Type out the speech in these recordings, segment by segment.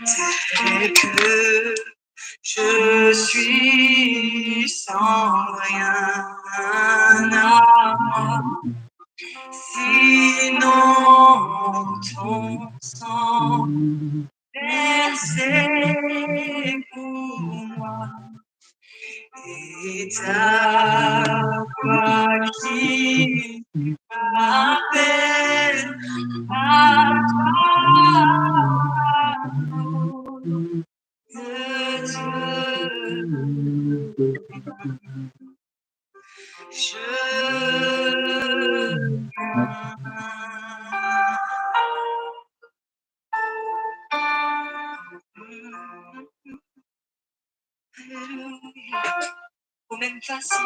tel que je suis sans rien à moi. Sinon ton sang versé pour moi et ta voix qui m'appelle à toi de Dieu. Aux mêmes façons,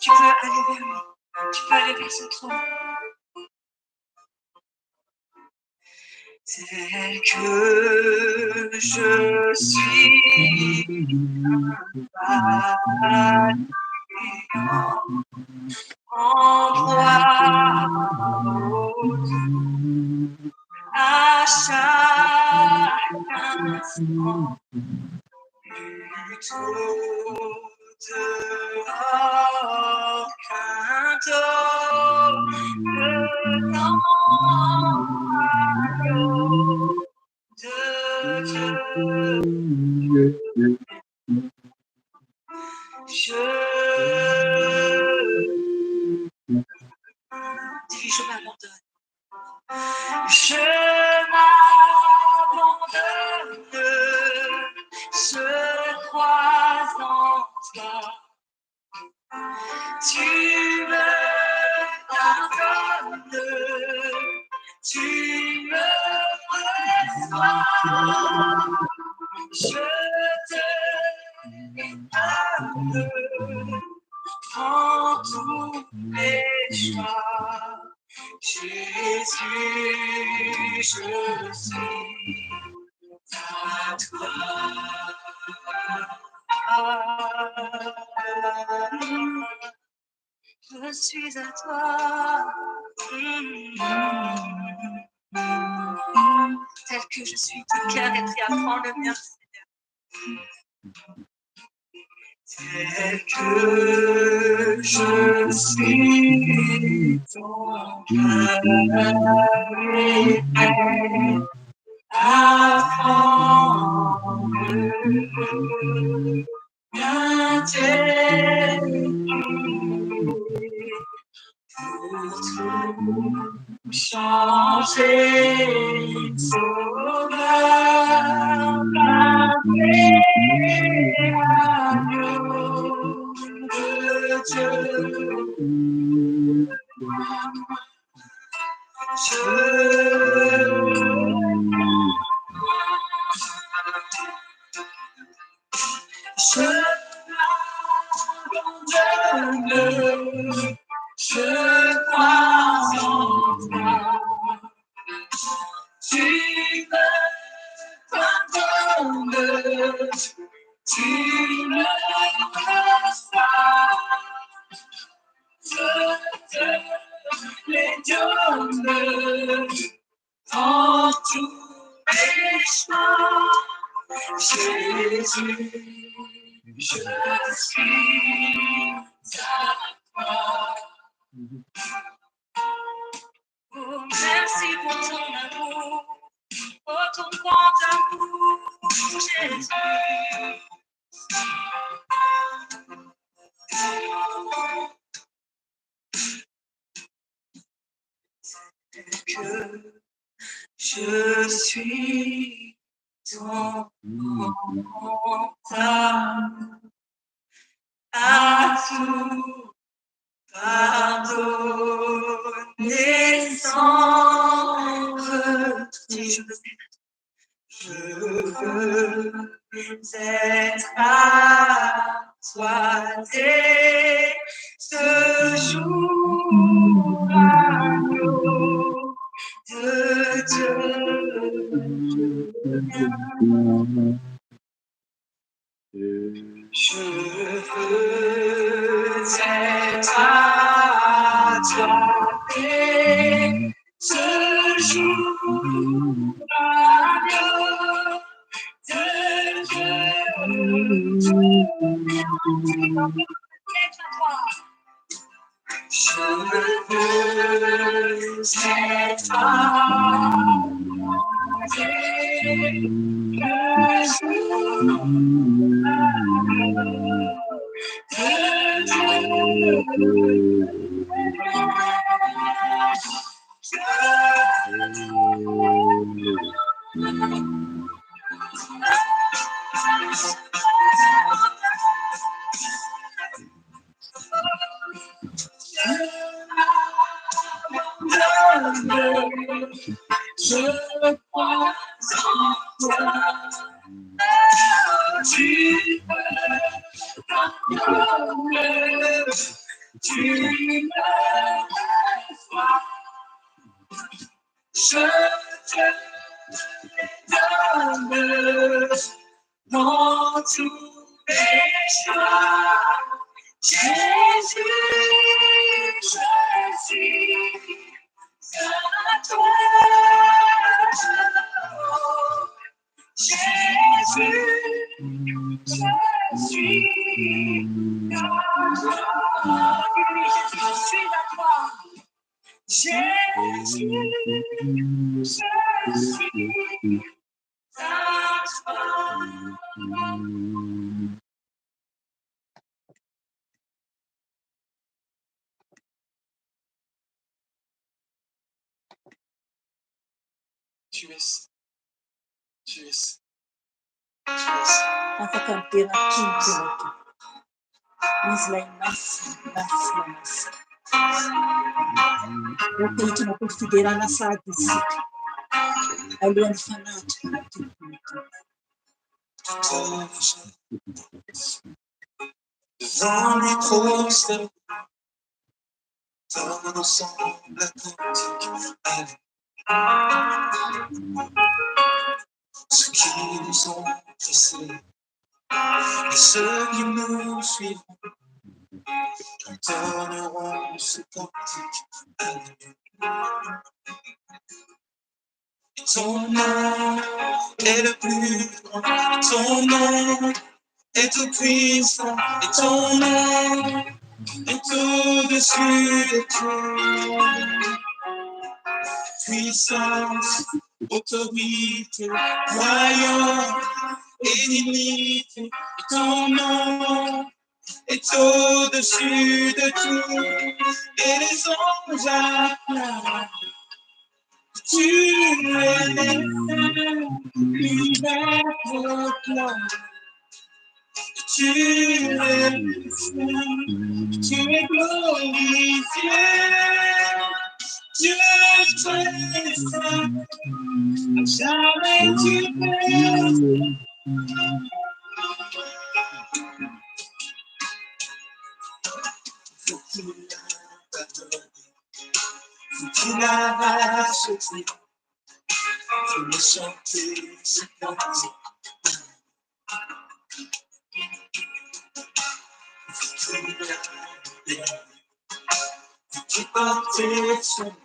tu peux aller vers lui, tu peux aller vers ce trône. Tel que je suis, en proie à chaque instant, plutôt dehors qu'un dos dans l'agneau de Dieu. Je m'abandonne. Je m'abandonne. Je crois en toi. Tu me pardonnes. Tu me reçois. Je te aime. Prends tous mes choix. Jésus, je suis à toi. Je suis à toi. Tel que je suis, ton cœur est prêt à prendre le mien, Seigneur. Tel que je suis, ton cœur est prêt à prendre bien pour tout changer, sauveur, agneau de Dieu. Je m'abandonne, je crois en toi. Tu me pardonnes, tu me reçois. Je te les donne en tous mes chemins. Jésus, je suis à toi. Oh, merci pour ton amour, pour ton grand amour, Jésus. Que je suis ton amour, à tout pardonner sans retour. Je veux être à toi dès ce jour, agneau de Dieu. Je veux être à toi dès ce jour, agneau Afaka mpira kimpira ki. Nizla nasa. Wote tunakufikiria saa hizi. Alianifanya Dans les procès, dans l'ensemble atlantique, ceux qui nous ont précédés et ceux qui nous suivent donneront ce cantique à Dieu. Et ton nom est le plus grand, et ton nom est tout puissant, et ton nom est au-dessus de tout. Puissance, autorité, royaume et dignité, et ton nom est au-dessus de tout. Et les anges acclament. Tu es l'univers proclame. Tu es saint, tu es glorifié. Tu es très saint, jamais tu es. Tu l'as racheté, tu l'as chanté, c'est parti. Tu portais son nom,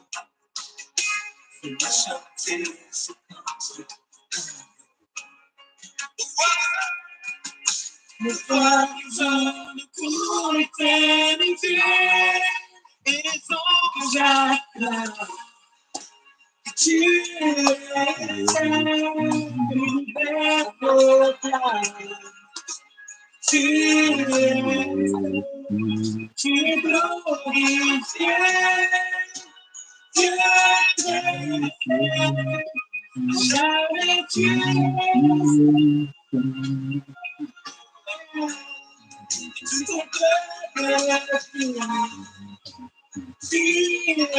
tu l'as chanté, c'est parti. Le roi nous donne pour l'éternité, et les anges acclament. Tu es saint, l'univers proclame. Tu es glorifié. Tu es très jamais tu es. Tu ton peuple tu es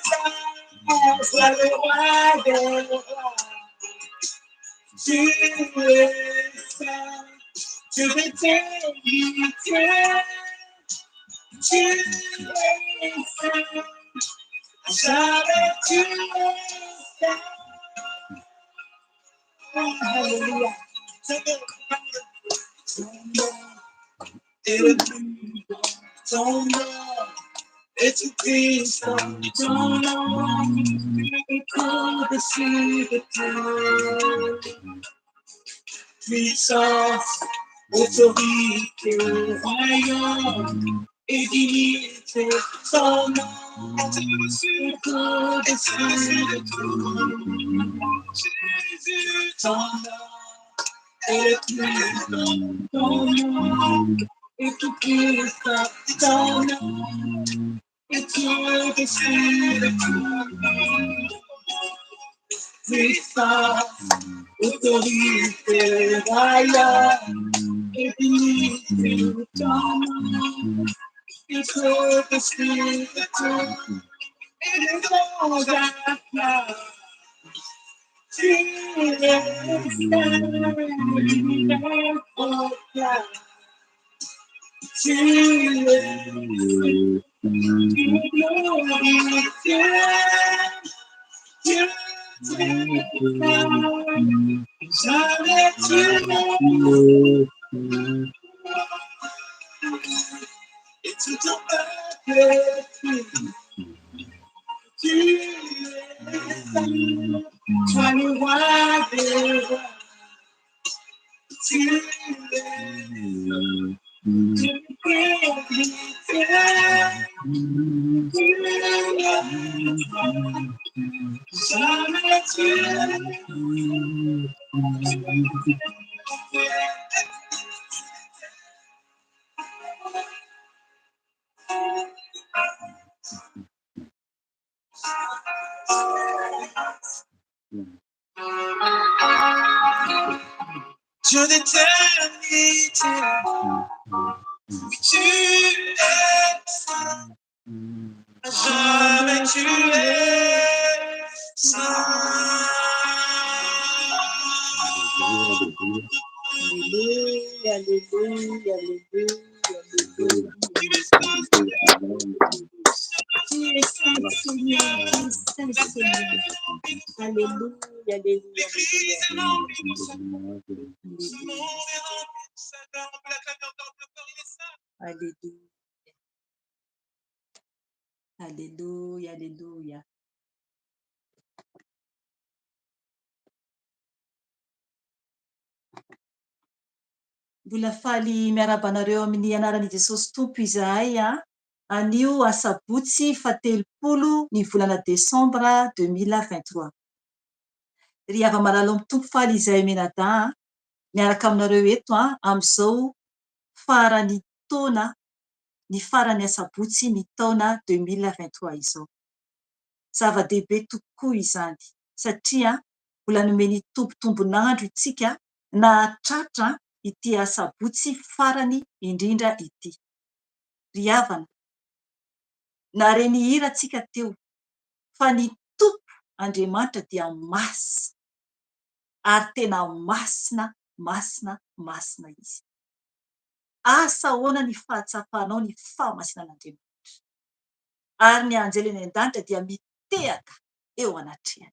saint, sois le roi des rois. Tu es saint, tu d'éternité. Tu es saint, jamais tu es saint. Alléluia. Ton nom est le plus grand, ton nom est tout puissant, ton nom est au-dessus de tout. Puissance, autorité, royaume et dignité, son nom est au-dessus de tout. Jésus, ton nom est le plus grand, ton nom est tout puissant, ton nom est au-dessus de tout. Puissance, autorité, royaume et dignité, ton nom est au-dessus de tout. Et les anges acclament. Tu es Seigneur, oh God. Tu es Dieu, Dieu, Dieu, jamais tu es. Et tout ton peuple, tu es Seigneur, toi le roi des rois. Tu es Dieu d'éternité, tu es saint, jamais tu es saint. Alléluia, alléluia, alléluia, tu es saint, Seigneur, tu es saint, Seigneur. Alléluia, alléluia, alléluia. Alléluia, alléluia. Mbola faly miaraba anareo amin'ny anaran'i Jesosy Tompo izahay anio asabotsy fatelopolo ny volana Desambra 2023. Ry hava malalo amin'ny tompo faly izahay menada miaraka aminareo eto amin'izao farany taona, ny farany asabotsy ny taona 2023 izao. Zava-dehibe tokoa izany satria mbola nomeny tombotombonandro itsika na tratra ity asabotsy farany indrindra ity. Ry havana, nareny hira tsika teo fa ny tompo Andriamanitra dia masina ary tena masina, masina, masina izy. Asa ahoana ny fahatsapanao, ny fahamasinan'Andriamanitra. Ary ny anjely eny an-danitra dia mitehaka eo anatrehany.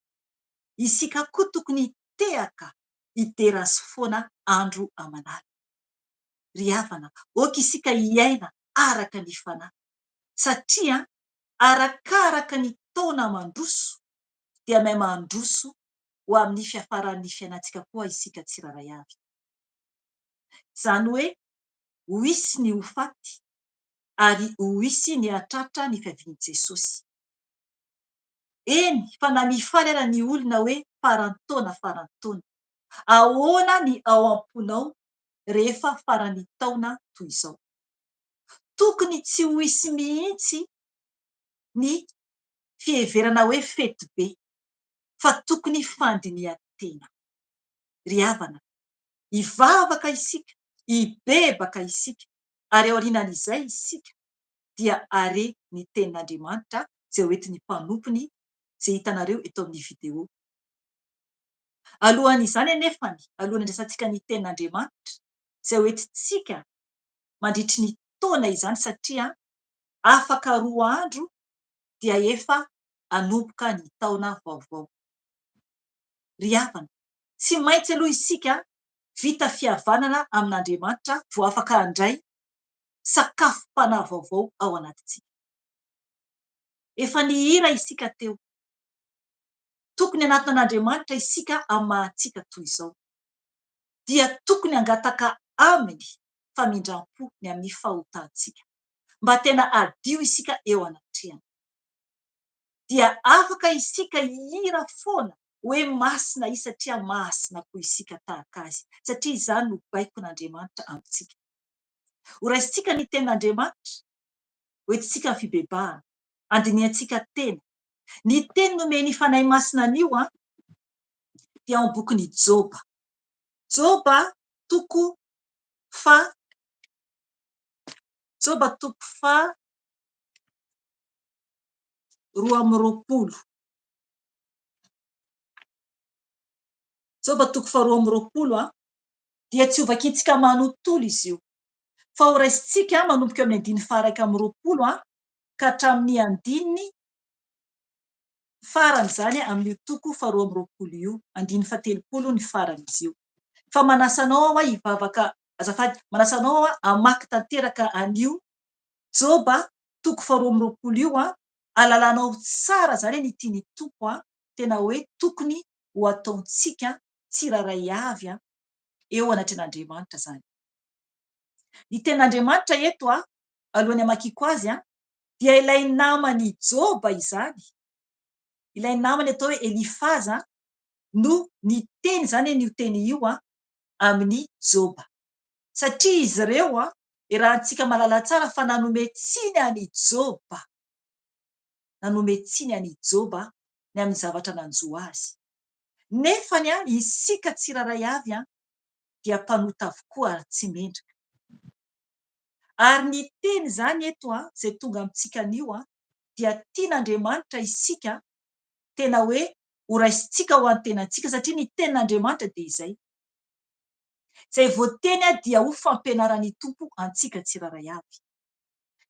Isika koa tokony hitehaka hiderazy foana andro aman'alina. Ry havana, oka isika hiaina araka ny fanahy satria arakaraka ny taona mandroso dia mahay mandroso ho amin'ny fiafaran'ny fiainantsika koa isika tsiraray avy. Izany hoe ho hisy ny ho faty ary ho hisy ny hatratra ny fiavian'i Jesosy. Eny, fa na mifaly ara ny olona hoe farantaona, farantaona. Ahoana ny ao am-ponao rehefa farany taona toy izao? Tokony tsy ho hisy mihitsy ny fiheverana hoe fety be, fa tokony fandinihan-tena. Ry havana, hivavaka isika, hibebaka isika, ary ao aorianan'izay isika dia are ny tenin'Andriamanitra izay hoentin'ny mpanompony izay hitanareo eto amin'ny video. Alohan'izany anefany, alohan'ny andrasantsika ny tenin'Andriamanitra izay hoentintsika mandritry ny taona izany satria afaka 2 andro dia efa hanomboka ny taona vaovao. Ry havana, tsy maintsy aloha isika vita fihavanana amin'Andriamanitra vao afaka handray sakafom-panahy vaovao ao anatintsika. Efa nihira isika teo. Tokony anatin'Andriamanitra isika amin'ny mahantsika toy izao. Dia tokony hangataka amin'ny famindram-po ny amin'ny fahotantsika, mba tena adio isika eo anatrehana. Dia afaka isika hihira foana hoe masina izy satria masina koa isika tahaka azy, satria izany no baikon'Andriamanitra amintsika. Ho raisintsika ny tenin'Andriamanitra, hoentintsika ny fibebahana, andiniantsika tena. Ny teny nomeny fanahy masina anio dia ao am-bokin'i Joba. Joba toko fa 12. Joba toko fa 12 dia tsy ho vakintsika manontolo izy io, fa ho raisintsika manomboka amin'ny 120 ka hatramin'ny 9 farany izany amin'ny toko fa 12 io, 130 ny faran'izy io. Fa manasanao hivavaka, azafady, manasanao hamaky tanteraka anio Joba toko fa 12 io alalanao tsara zany ny tiany Tompo tena hoe tokony ho ataontsika tsiraray avy eo anatren'Andriamanitra zany. Ny ten'Andriamanitra eto alohan'ny hamakiko azy dia ilay namany Joba izany, ilay namany atao hoe Elifaza no niteny zany io teny io amin'ny Joba, satria izy ireo rahantsika malala tsara fa nanome tsiny any Joba, nanome tsiny any Joba ny amin'ny zavatra nanjo azy. Nefany isika tsiraray avy dia mpanota avokoa ary tsy mendrika. Ary ny teny zany eto izay tonga amintsika anio dia tian'Andriamanitra isika tena hoe ho raisintsika ho antenantsika, satria ny tenin'Andriamanitra dia izay. Izay voateny dia ho fampianarany Tompo antsika tsiraray avy.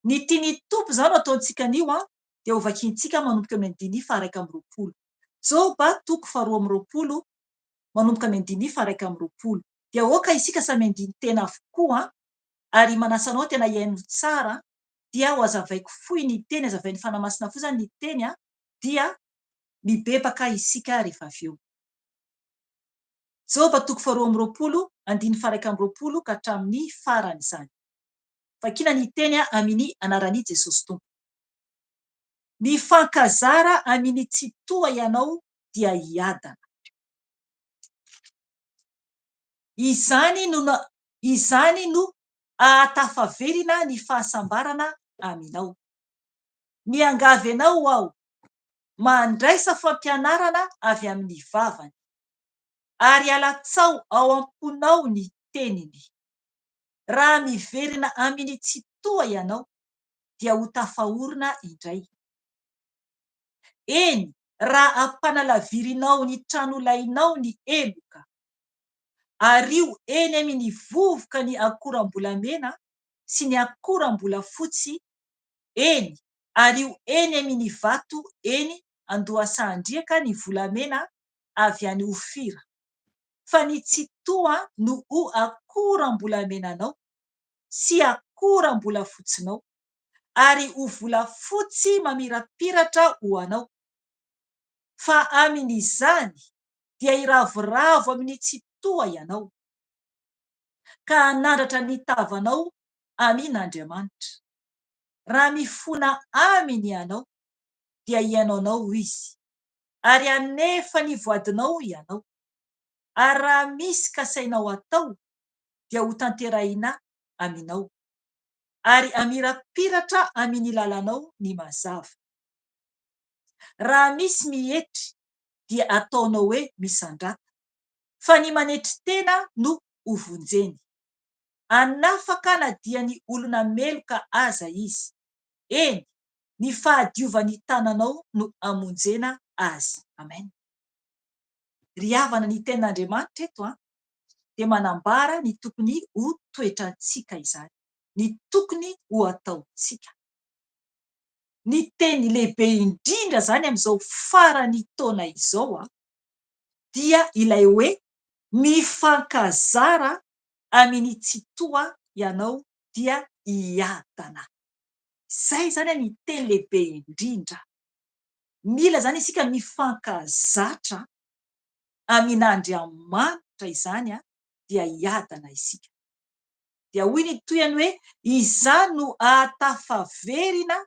Ny tiany Tompo zany ataontsika anio dia ho vakintsika manomboka amin'ny 120. Joba toko fa 12 manomboka amin'ny 120. Dia oka isika samy andiny tena avokoa ary manasanao tena hiaino tsara, dia ho azavaiko fohy ny teny, azavain'ny fanahy masina fohy zany ny teny dia mibebaka isika rehefa avy eo. Joba toko fa 12 120 ka hatramin'ny farany izany. Vakiana ny teny amin'ny anaran'i Jesosy Tompo. Mifankazara amin'ny tsy toa ianao dia hiadana. Izany no ahatafaverina ny fahasambarana aminao. Miangavy anao aho, mandraisa fampianarana avy amin'ny vavany, ary alatsao ao am-ponao ny teniny. Raha miverina amin'ny tsy toa ianao dia ho tafahorona indray. Eny, raha ampanalavirinao ny tranolainao ny eloka, ary io eny amin'ny vovoka ny akoram-bolamena sy ny akoram-bolafotsy, eny, ary io eny amin'ny vato, eny andohasandriaka ny volamena avy any Ofira. Fa ny tsy toa no ho akoram-bolamenanao sy akoram-bolafotsinao, ary ho volafotsy mamirapiratra ho anao. Fa amin'izany dia iravoravo amin'ny tsy toa ianao, ka hanandratra ny tavanao amin'Andriamanitra. Raha mifona aminy ianao dia hiainonao izy, ary hanefa ny voadinao ianao. Ary raha misy kasainao atao dia ho tanterahina aminao, ary hamirapiratra amin'ny lalanao ny mazava. Raha misy mihetry dia ataonao hoe misandrata, fa ny manetry tena no ho vonjeny. Anafaka na dia ny olona meloka aza izy, eny, ny fahadiovan'ny tananao no hamonjena azy. Amen. Ry havana ny tenin'Andriamanitra eto dia manambara ny tokony ho toetrantsika izany, ny tokony ho ataontsika. Ny teny lehibe indrindra zany amin'izao farany taona izao dia ilay hoe mifankazara amin'ny tsy toa ianao dia hiadana. Izay zany ny teny lehibe indrindra. Mila zany isika mifankazatra amin'Andriamanitra izany dia hiadana isika. dia hoy ny toyany hoe iza no ahatafaverina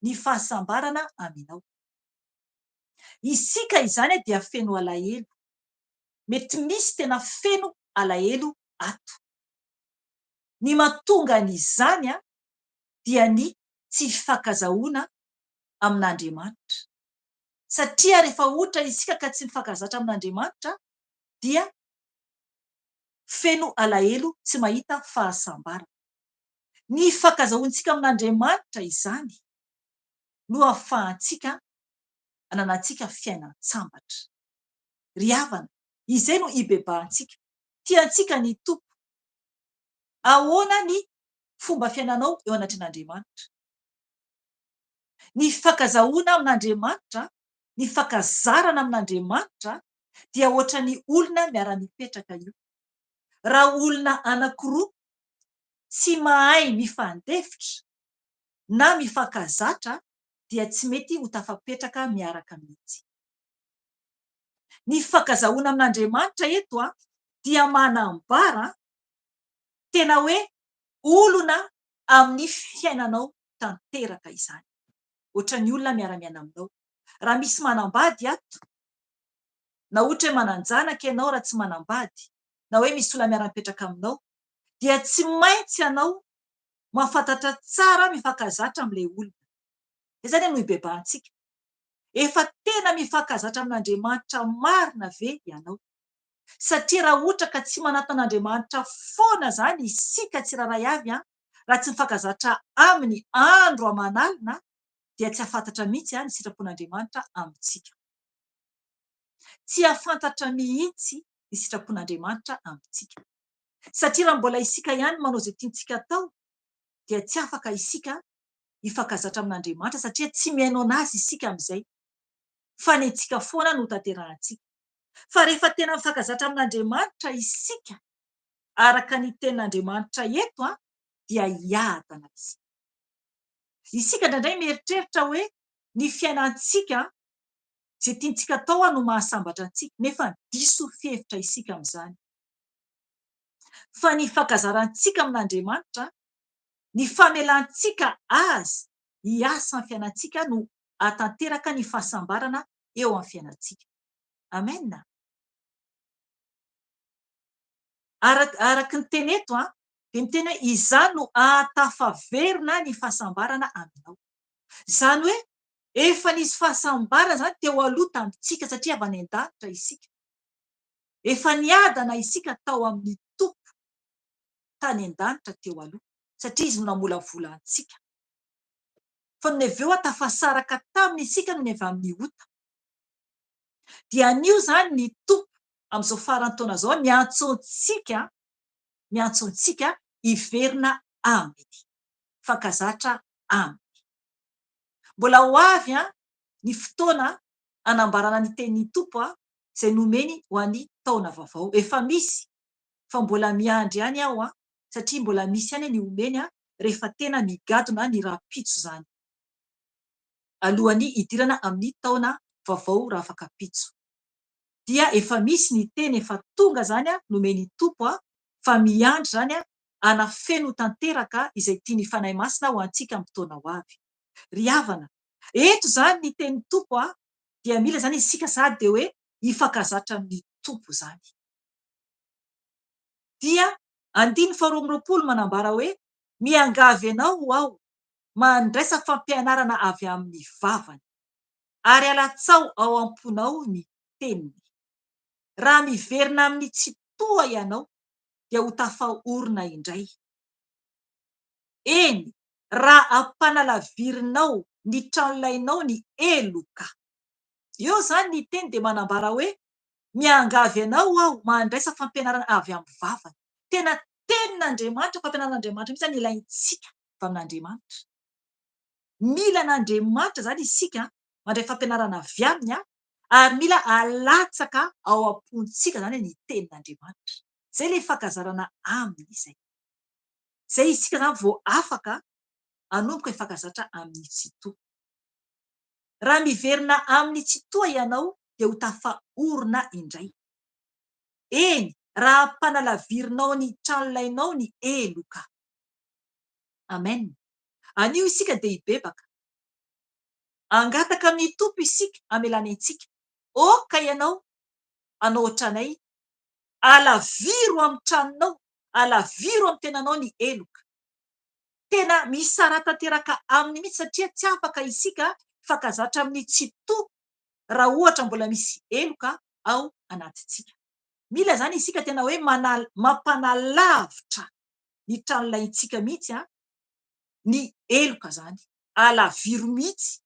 ny fahasambarana aminao. Isika izany dia feno alahelo, mety misy tena feno alahelo ato. Ny mahatonga n'izany dia ny tsy fifankazahoana amin'Andriamanitra. Satria rehefa ohatra isika ka tsy mifankazatra amin'Andriamanitra dia feno alahelo tsy mahita fahasambarana. Ny fifankazahoantsika amin'Andriamanitra izany no ahafahantsika ananantsika fiainan-tsambatra. Ry havana, izay no ibebahantsika. Tiantsika ny tompo. Ahoana ny fomba fiainanao eo anatrin'Andriamanitra? Ny fifankazahoana amin'Andriamanitra, ny fifankazarana amin'Andriamanitra dia ohatra ny olona miara-mipetraka io. Raha olona anankiroa tsy mahay mifandefitra na mifankazatra dia tsy mety ho tafapetraka miaraka mihitsy. Ny fifankazahoana amin'Andriamanitra eto dia manambara tena hoe olona amin'ny fiainanao tanteraka izany. Ohatra ny olona miara-miaina aminao. Raha misy manambady ato, na ohatra hoe manan-janaka ianao raha tsy manambady, na hoe misy olona miara-mipetraka aminao, dia tsy maintsy ianao mahafantatra tsara mifankazatra amin'ilay olona. Izany no ibebahantsika. Efa tena mifankazatra amin'Andriamanitra marina ve ianao? Satria raha ohatra ka tsy manantona an'Andriamanitra foana izany isika tsiraray avy, raha tsy mifankazatra aminy andro aman'alina, dia tsy hafantatra mihitsy ny sitrapon'Andriamanitra amintsika. Tsy hafantatra mihitsy ny sitrapon'Andriamanitra amintsika. Satria raha mbola isika ihany manao izay tiantsika atao, dia tsy afaka isika hifankazatra amin'Andriamanitra satria tsy mihaino anazy isika amin'izay. Fa ny antsika foana no tanterahantsika. Fa rehefa tena mifankazatra amin'Andriamanitra isika, araka ny tenin'Andriamanitra eto dia hiadana izy. Isika indraindray mieritreritra hoe ny fiainantsika izay tiantsika atao no mahasambatra antsika, nefa diso fihevitra isika amin'izany. Fa ny fifankazarantsika amin'Andriamanitra, ny famelantsika azy hiasa amin'ny fiainantsika no hahatanteraka ny fahasambarana eo amin'ny fiainantsika. Amen. Araka ny teny eto dia miteny hoe iza no ahatafaverina ny fahasambarana aminao. Izany hoe efa nisy fahasambarana izany teo aloha tamintsika satria avy any an-danitra isika. Efa niadana isika tao amin'ny tompo tany an-danitra teo aloha satria izy no namolavola antsika. Fa ny avy eo tafasaraka taminy isika no avy amin'ny ota. Dia anio izany ny tompo amin'izao faran'ny taona izao miantso antsika hiverina aminy, fankazatra aminy. Mbola ho avy ny fotoana anambarana ny tenin'ny tompo izay nomeny ho an'ny taona vaovao. Efa misy, fa mbola miandry ihany aho satria mbola misy ihany ny omeny rehefa tena migadona ny rahampitso izany, alohan'ny hidirana amin'ny taona vaovao rafakapitso. Dia efa misy ny teny efa tonga izany nomeny tompo fa miandry izany hanafeno tanteraka izay tiany fanahy masina ho antsika amin'ny taona ho avy. Ry havana, eto izany ny tenin'ny tompo dia mila izany isika sahady dia hoe hifankazatra amin'ny tompo izany. Dia 2:4 manambara hoe miangavy ianao aho, mandraisa fampianarana avy amin'ny vavany, ary alatsao ao am-ponao ny teniny. Raha miverina amin'ny tsy toa ianao dia ho tafahorona indray. Eny, raha ampanalavirinao ny tranolainao ny eloka. Eo izany ny teny dia manambara hoe miangavy ianao aho, mandraisa fampianarana avy amin'ny vavany. Tena tenin'Andriamanitra, fampianaran'Andriamanitra mihitsy izany ilaintsika avy amin'Andriamanitra. Mila an'Andriamanitra izany isika mandray fampianarana avy aminy ary mila alatsaka ao am-pontsika izany ny tenin'Andriamanitra. Izay ilay fankazarana aminy izay. Izay isika izany vao afaka hanomboka hifankazatra amin'ny tsy toa. Raha miverina amin'ny tsy toa ianao dia ho tafahorona indray. Eny, raha ampanalavirinao ny tranolainao ny eloka. amen. Anio isika dia hibebaka, angataka amin'ny tompo isika amelany antsika. Oka ianao anao ohatranay, alaviro amin'ny tranonao, alaviro amin'ny tenanao ny eloka. Tena misy sara tanteraka aminy mihitsy satria tsy afaka isika fankazatra amin'ny tsy to raha ohatra mbola misy eloka ao anatintsika. Mila zany isika tena hoe mampanalavitra ny tranolaintsika mihitsy ny eloka zany. Alaviro mihitsy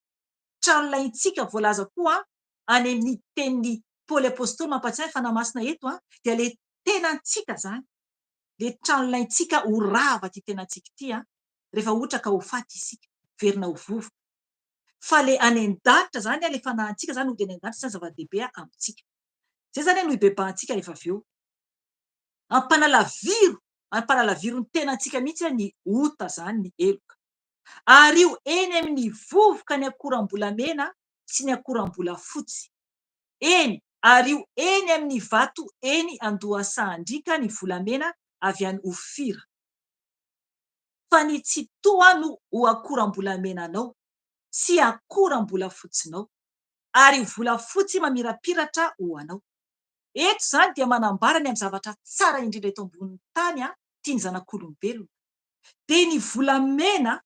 tranolaintsika voalaza koa any amin'ny tenin'ny Paoly apôstôly mampatsiahy ny fanahy masina eto dia le tenantsika zany, le tranolaintsika ho rava ty tenantsika ity rehefa ohatra ka ho faty isika, verina ho vovoka. Fa le any an-danitra zany le fanahintsika zany hody any an-danitra zany zava-dehibe amintsika. Zay zany no ibebahantsika rehefa avy eo. Ampanalaviro ny tenantsika mihitsy ny ota zany, ny eloka. Ary io eny amin'ny vovoka ny akoram-bolamena sy ny akoram-bolafotsy. Eny, ary io eny amin'ny vato eny Andohasandrika ny volamena avy any Ofira. Fa ny tsy toa no ho akoram-bolamenanao sy akoram-bolafotsinao, ary volafotsy mamirapiratra ho anao. Eto zany dia manambara ny amin'ny zavatra tsara indrindra eto ambonin'ny tany tiany zanak'olombelona. Dia ny volamena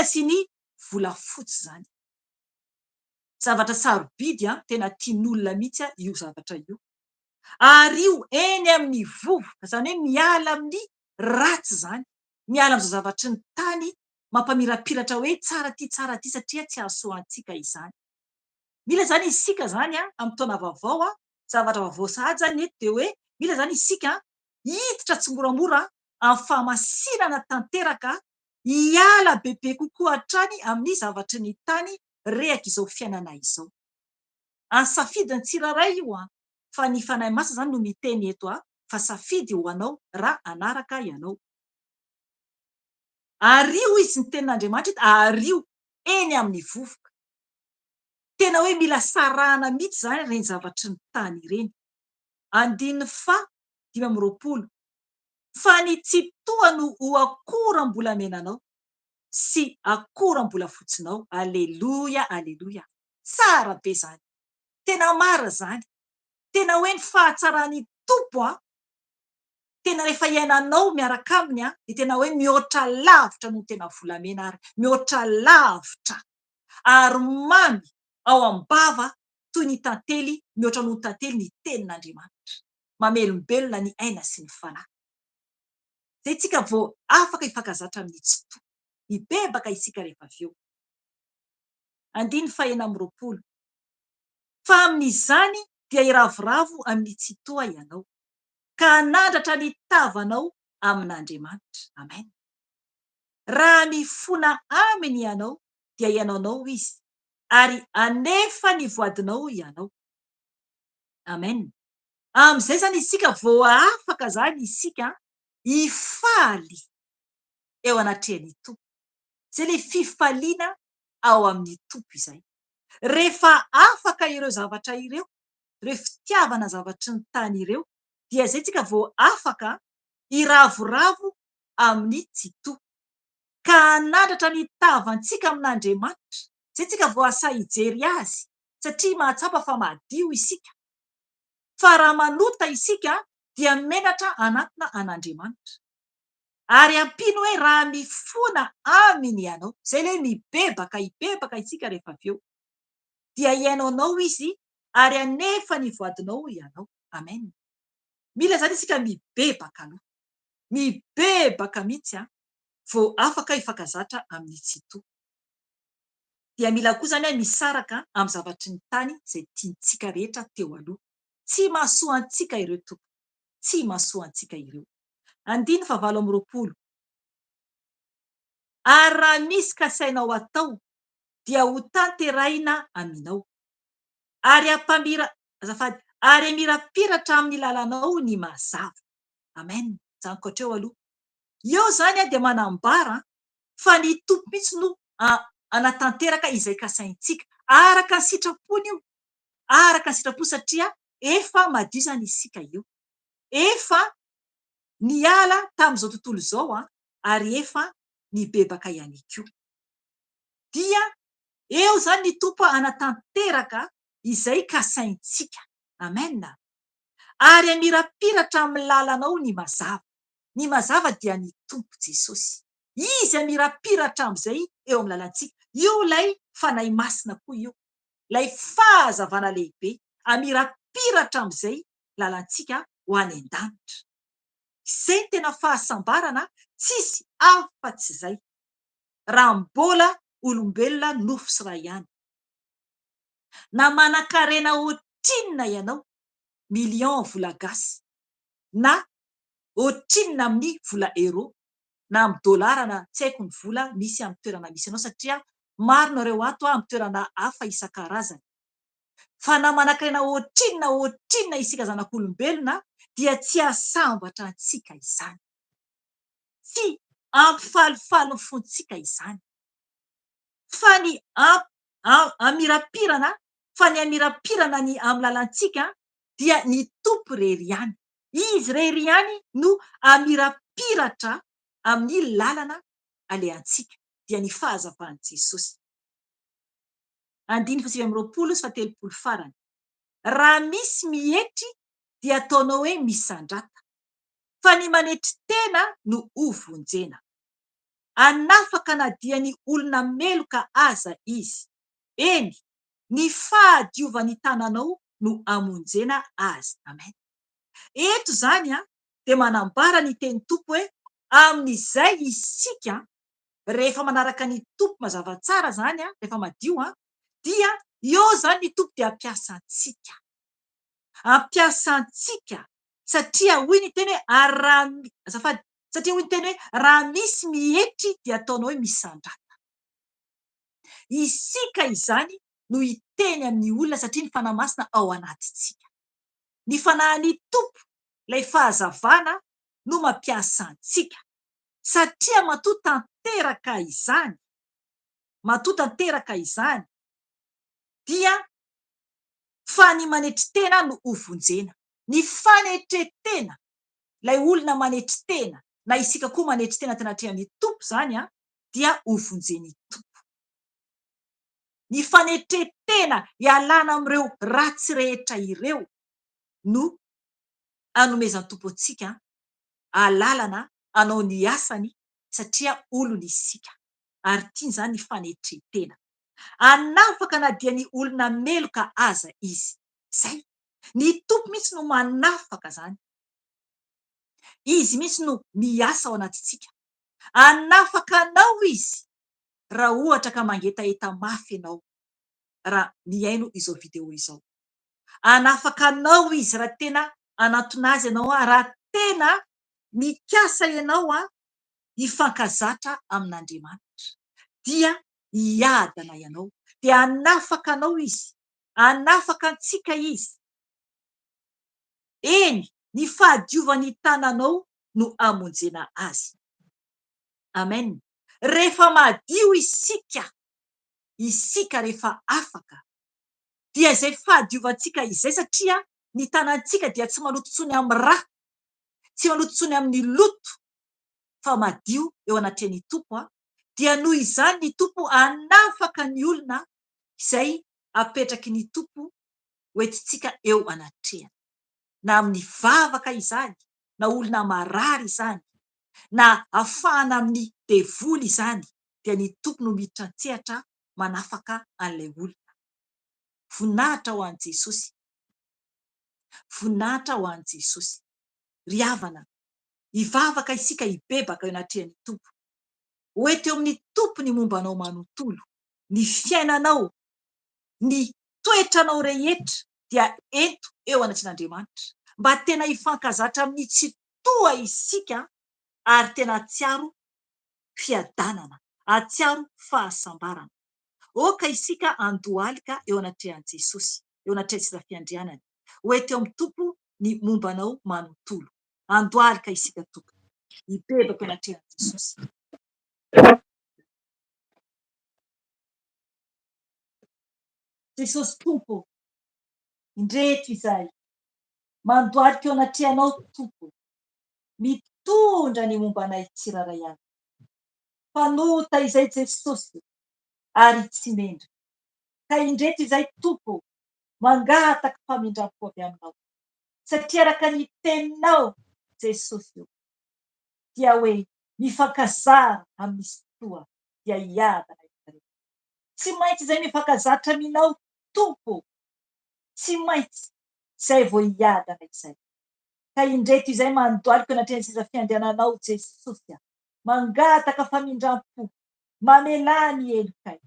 sy ny volafotsy zany. Zavatra sarobidy tena tian'olona mihitsy io zavatra io. Ary io eny amin'ny vovoka, zany hoe miala amin'ny ratsy zany, miala amin'izao zavatry ny tany mampamirapiratra hoe tsara ty satria tsy ahasoantsika izany. Mila zany isika zany amin'ny taona vaovao, zavatra vaovao sahady zany eto dia hoe mila zany isika hiditra tsy moramora amin'ny fahamasinana tanteraka, hiala bebe kokoa hatrany amin'ny zavatry ny tany rehaka izao fiainana izao. Any safidy ny tsiraray io fa ny fanahy masina zany no miteny eto fa safidy ho anao raha anaraka ianao. Ario izy ny tenin'Andriamanitra eto, ario eny amin'ny vovoka. Tena hoe mila sarahana mihitsy zany ireny zavatry ny tany ireny. 5:20 fa ny tsy toa no ho akoram-bolamenanao sy akoram-bolafotsinao. Aleloia, aleloia. Tsara be zany. Tena mara zany. Tena hoe ny fahatsarany tompo tena rehefa iainanao miaraka aminy dia tena hoe mihoatra lavitra no tena volamena ary mihoatra lavitra ary mamy ao am-bava toy ny tantely, mihoatra noho ny tantely ny tenin'Andriamanitra. Mamelombelona ny aina sy ny fanahy. Zay tsika vao afaka hifankazatra amin'ny tsy to. Hibebaka isika rehefa avy eo. 9:20 fa amin'izany dia hiravoravo amin'ny tsy toa ianao, ka hanandratra ny tavanao amin'Andriamanitra. Amen. Raha mifona aminy ianao dia ianaonao izy, ary anefa ny voadinao ianao. Amen. Amin'izay zany isika vao afaka zany isika hifaly eo anatrehan'ny tompo. Zay le fifaliana ao amin'ny tompo izay. Rehefa afaka ireo zavatra ireo, ireo fitiavana zavatry ny tany ireo, dia zay tsika vao afaka hiravoravo amin'ny tsy to, ka hanandratra ny tavantsika amin'Andriamanitra. Zay tsika vao asahy hijery azy, satria mahatsapa fa madio isika. Fa raha manota isika dia menatra anatina an'Andriamanitra. Ary ampino hoe raha mifona aminy ianao, zay le hibebaka isika rehefa avy eo, dia ianaonao izy ary anefa ny voadinao ianao. Amen. Mila zany isika mibebaka aloha, mibebaka mihitsy vao afaka hifankazatra amin'ny tsy to. Dia mila koa zany misaraka amin'ny zavatry ny tany zay tiantsika rehetra teo aloha. Tsy mahasoantsika ireo tompo, tsy mahasoantsika ireo. 9:20 ary raha misy ka sainao atao dia ho tanteraina aminao, ary hamirapiratra amin'ny lalanao ny mazava. Amen. Janoko aloha. Eo zany dia manambara fa ny tompo mihitsy no anatanteraka izay kasaintsika araka ny sitrapony io, araka ny sitrapony satria efa madio zany isika eo. Efa niala tamin'izao tontolo izao ary efa nibebaka ihany koa. Dia eo zany ny tompo anatanteraka izay kasaintsika. Amena. Ary amirapiratra amin'ny lalanao ny mazava. Ny mazava dia ny tompo Jesosy. Izy amirapiratra amin'izay eo amin'ny lalantsika. Io lay fanahy masina koa io. Lay fahazavana lehibe amirapiratra amin'izay lalantsika ho any an-danitra. Izay tena fahasambarana tsisy afa-tsy izay. Raha mbola olombelona nofo sy ray ihany. Na manan-karena ohatrinona ianao, milion vola gasy, na ohatrinona amin'ny vola euro, na amin'ny dolara, na tsy haiko ny vola misy amin'ny toerana misy ianao, satria maro nareo ato amin'ny toerana hafa isan-karazany. Fa na manan-karena ohatrinona isika zanak'olombelona dia tsy ahasambatra antsika izany. Tsy ampifalifaly ny fontsika izany. Fa ny amirapirana, fa ny amirapirana ny amin'ny lalantsika dia ny tompo rery ihany. Izy rery ihany no amirapiratra amin'ny lalana alehantsika, dia ny fahazavan'i Jesosy. 9:30 farany. Raha misy mihetry dia ataonao hoe misandrata, fa ny manetry tena no hovonjena. Anafaka na dia ny olona meloka aza izy. Eny, ny fahadiovan'ny tananao no amonjena azy. Amen. Eto zany dia manambara ny teny tompo hoe amin'izay isika rehefa manaraka ny tompo mazava tsara zany rehefa madio dia eo zany ny tompo dia ampiasantsika. Ampiasantsika satria hoy ny teny hoe satria hoy ny teny hoe raha misy mihetry dia ataonao hoe misandrata. Isika izany no hiteny amin'ny olona satria ny fanahy masina ao anatintsika. Ny fanahin'ny tompo, ilay fahazavana no mampiasa antsika satria matoa tanteraka izany. Matoa tanteraka izany dia fa ny manetry tena no hovonjena. Ny fanetretena, ilay olona manetry tena, na isika koa manetry tena tena atrehan'ny tompo zany dia hovonjen'ny tompo. Ny fanetretena hialana amin'ireo ratsy rehetra ireo no anomezan'ny tompo antsika alalana anao ny asany satria olony isika. Ary tiany zany ny fanetretena. Anafaka na dia ny olona meloka aza izy. Zay. Ny tompo mihitsy no manafaka zany. Izy mihitsy no miasa ao anatintsika. Anafaka anao izy raha ohatra ka mangetaeta mafy ianao, raha miaino izao video izao. Anafaka anao izy raha tena anatona azy ianao, raha tena mikasa ianao hifankazatra amin'Andriamanitra, dia hiadana ianao, dia anafaka anao izy, anafaka antsika izy. Eny, ny fahadiovan'ny tananao no amonjena azy. Amen. Rehefa madio isika rehefa afaka, dia izay fahadiovantsika izay satria ny tanantsika dia tsy maloto intsony amin'ny raha, tsy maloto intsony amin'ny loto, fa madio eo anatrehan'ny tompo dia noho izany ny tompo anafaka ny olona izay apetraky ny tompo hoentintsika eo anatrehany. Na amin'ny vavaka izany, na olona marary izany, na afahana amin'ny devoly izany, dia ny tompo no miditra an-tsehatra manafaka an'ilay olona. Voninahitra ho an'i Jesosy. Voninahitra ho an'i Jesosy. Ry havana, hivavaka isika hibebaka eo anatrehan'ny tompo. Hoeto eo amin'ny tompo ny mombanao manontolo. Ny fiainanao, ny toetranao rehetra dia eto eo anatrehan'Andriamanitra. Mba tena hifankazatra amin'ny tsy toa isika ary tena hatsiaro fiadanana, hatsiaro fahasambarana. Oka isika andohalika eo anatrehan'i Jesosy, eo anatrehantsika fiandrianany. Hoeto eo amin'ny tompo ny mombanao manontolo. Andohalika isika tompo. Hibebaka eo anatrehan'i Jesosy. Jesosy tompo, indreto izahay. Mandohalika eo anatrehanao tompo. tondra ny momba anay tsiraray avy. Fanota izay Jesosy ary tsy mendry. Ka indreto izay Tompo mangataka famindrampo avy aminao. Satria araka ny teninao Jesosy io dia hoe mifankazara amin'ny fotoa dia hiadana ianareo. Tsy maintsy izay mifankazatra aminao Tompo, tsy maintsy izay vao hiadana izay. Ka indreto izay mandoaliko anatrehany seza fiandehananao Jesosy mangataka famindrampo, mamelà ny elokay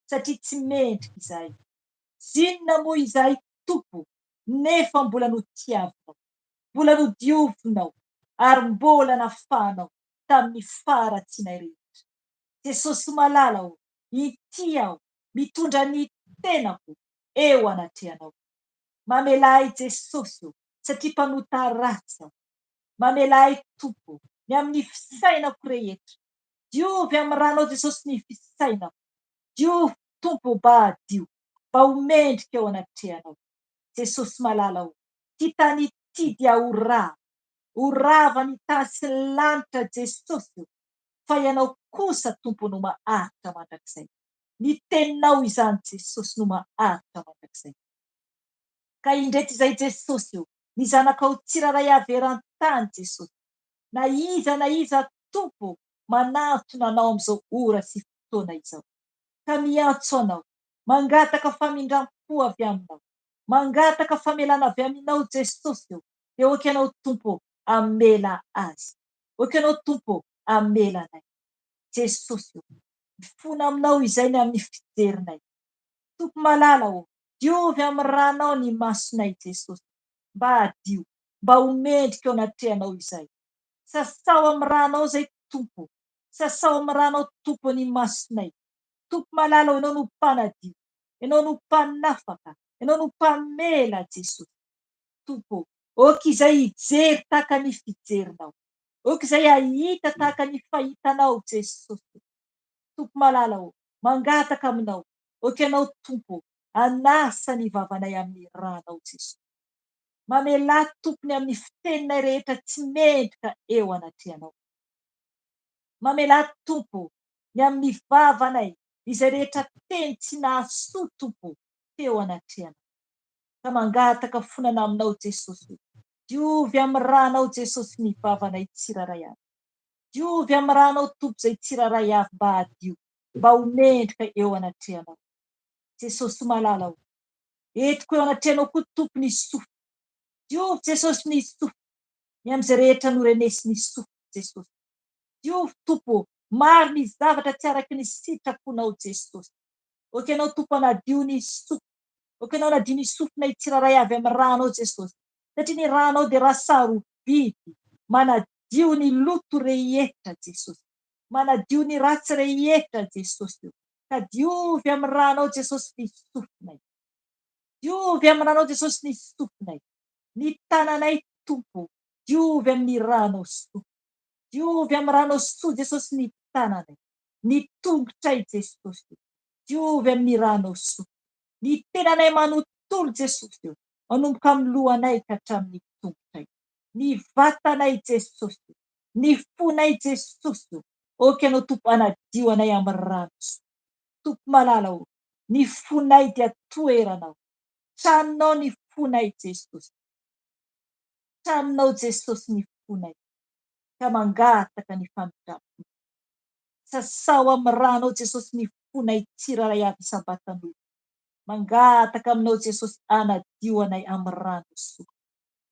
satria tsy mendrika izahay. Zinona moa izahay Tompo nefa mbola notiavinao, mbola nodiovinao ary mbola nafahanao tamin'ny faratsianay rehetra. Jesosy malala aho, ity aho, mitondra ny tenako eo anatrehanao. Mamelà Jesosy satria mpanota ratsy aho. Mamelà Tompo ny amin'ny fisainako rehetra. Diovy amin'ny ranao Jesosy ny fisainako. Diovy Tompo badio, mba ho mendrika eo anatrehanao. Jesosy malala aho, ty tany ity dia horava ny tany sy ny lanitra Jesosy fa ianao kosa Tompo no maharitra mandrakizay. Ny teninao izany Jesosy no maharitra mandrakizay. Ka indreto izay Jesosy ny zanakao tsiraray avy eran-tany Jesosy. Na iza Tompo manantona anao amin'izao ora sy fotoana izao. Ka miantso anao, mangataka famindrampo avy aminao, mangataka famelana avy aminao Jesosy dia oka ianao Tompo amela azy. Oka ianao Tompo amela anay. Jesosy mifona aminao izay ny amin'ny fijerinay. Tompo malala diovy amin'ny ranao ny masonay Jesosy. Mba adio, mba ho mendrika eo anatrehanao izay. Sasao amin'ny ranao izay Tompo. Sasao amin'ny ranao Tompo ny masonay. Tompo malala ianao no mpanadio, ianao no mpanafaka, ianao no mpamela Jesosy. Tompo, oka izay hijery tahaka ny fijerinao. Oka izay ahita tahaka ny fahitanao Jesosy. Tompo malala mangataka aminao. Oka ianao Tompo anasa ny vavanay amin'ny ranao Jesosy. Mamelà Tompony amin'ny fiteninay rehetra tsy mendrika eo anatrehanao. Mamelà Tompo ny amin'ny vavanay izay rehetra teny tsy nahasoa Tompo teo anatrehanao. Ka mangataka fonana aminao Jesosy. Diovy amin'ny ranao Jesosy ny vavanay tsiraray avy. Diovy amin'ny ranao Tompo izay tsiraray avy mba adio, mba ho mendrika eo anatrehanao. Jesosy malala etiko eo anatrehanao koa Tompo ny sofy. Diovy Jesosy ny sofy ny amin'izay rehetra norenesi ny sofy Jesosy. Diovy Tompo maro ny zavatra tsy araky ny sitraponao Jesosy. Oka ianao Tompo anadio ny sofy. Oka ianao anadio ny sofinay tsiraray avy amin'ny ranao Jesosy. Satria ny ranao dia raha sarobidy, manadio ny loto rehetra Jesosy. Manadio ny ratsy rehetra Jesosy. Ka diovy amin'ny ranao Jesosy ny sofinay. Diovy amin'ny ranao Jesosy ny sofinay. Ny tananay Tompo, diovy amin'ny ranao soa. Diovy amin'ny ranao soa Jesosy ny tananay. Ny tongotray Jesosy, diovy amin'ny ranao soa. Ny tenanay manontolo Jesosy manomboka amin'ny lohanay ka hatramin'ny tongotray. Ny vatanay Jesosy, ny fonay Jesosy, oka ianao Tompo anadio anay amin'ny rano soa. Tompo malala ny fonay dia toeranao. Tranonao ny fonay Jesosy. Tranonao Jesosy ny fonay. Ka mangataka ny famindrampo. Sasao amin'ny ranao Jesosy ny fonay tsiraray avy isabatan'olo. Mangataka aminao Jesosy anadio anay amin'ny rano soa.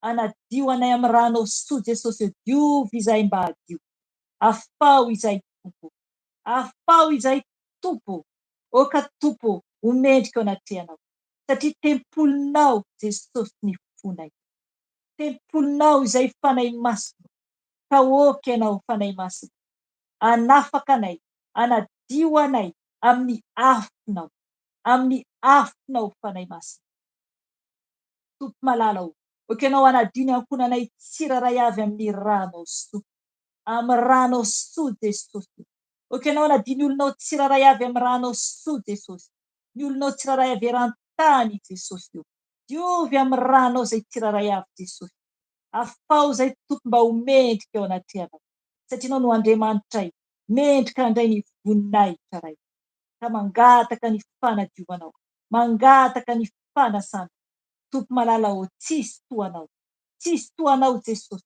Anadio anay amin'ny rano soa Jesosy. Diovy izay mba adio. Afao izay Tompo. Afao izay Tompo. Oka Tompo ho mendrika eo anatrehanao. Satria tempolinao Jesosy ny fonay. Tempolinao izay fanay masina. Ka oka ianao fanay masina. Anafaka anay, anadio anay amin'ny afonao. Amin'ny afonao fanay masina. Tompo malala oka ianao anadio ny ankonanay tsiraray avy amin'ny ranao soa. Amin'ny ranao soa Jesosy. Oka ianao anadio ny olonao tsiraray avy amin'ny ranao soa Jesosy. Ny olonao tsiraray avy eran-tany Jesosy. Diovy amin'ny ranao izay tsiraray avy Jesosy. Afao zay tompo mba ho mendrika eo anaty anao, satria anao no Andriamanitra ay, mendrika handray ny voninay tsaray. Ka mangataka ny fanadiovanao, mangataka ny fanasana. Tompo malala ô, tsisy toanao, tsisy toanao Jesosy,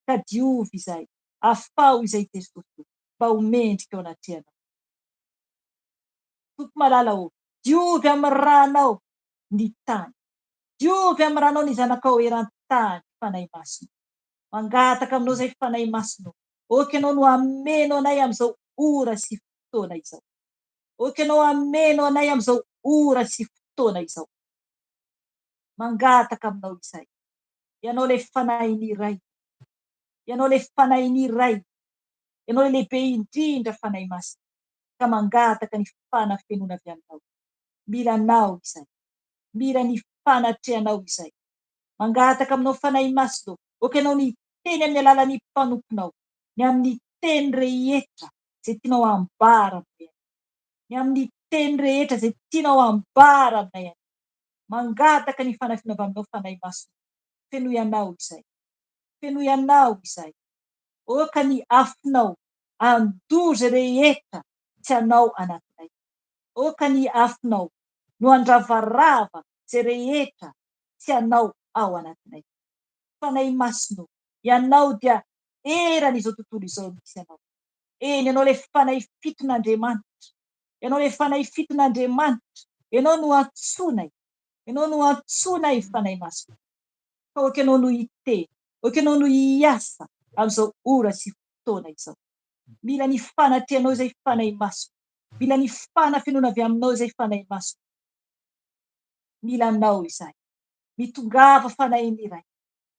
ka diovy izay, afao izay Jesosy, mba ho mendrika eo anaty anao. Tompo malala ô, diovy amin'ny ranao ny tany, diovy amin'ny ranao ny zanakao eran-tany fanahy masina. Mangataka aminao zay fanahy masinao, oky anao no ameno anay am'izao ora sy fotoana izao. Oky anao ameno anay am'izao ora sy fotoana izao. Mangataka aminao izay. Ianao le fanahy ny iray. Ianao le fanahy ny iray. Ianao le lehibe indrindra fanahy masina. Ka mangataka ny fanafenona avy aminao. Mila anao izay. Mila ny fanatrehanao izay. Mangataka aminao fanahy masina. Oky anao ny teny amin'ny alalan'ny mpanomponao. Ny amin'ny teny rehetra zay tianao ambara aminay. Ny amin'ny teny rehetra zay tianao ambara aminay. Mangataka ny fanafenona avy aminao fanahy masina. Fenoy anao izay. Fenoy anao izay. Oka ny afinao andozy rehetra tsy anao anatinay. Oka ny afinao no andravarava zay rehetra tsy anao ao anatinay. Fanahy masina, ianao dia eran'izao tontolo izao misy anao. Eny ianao le fanahy fiton'Andriamanitra. Ianao le fanahy fiton'Andriamanitra. Ianao no antsonay. Ianao no antsonay fanahy masina. Fa oky ianao no iteny, oky ianao no hiasa am'izao ora sy fotoana izao. Mila ny fanatrehanao zay fanahy masina. Mila ny fanafenona avy aminao zay fanahy masina. Mila anao izay. Mitongava fanahy ny iray.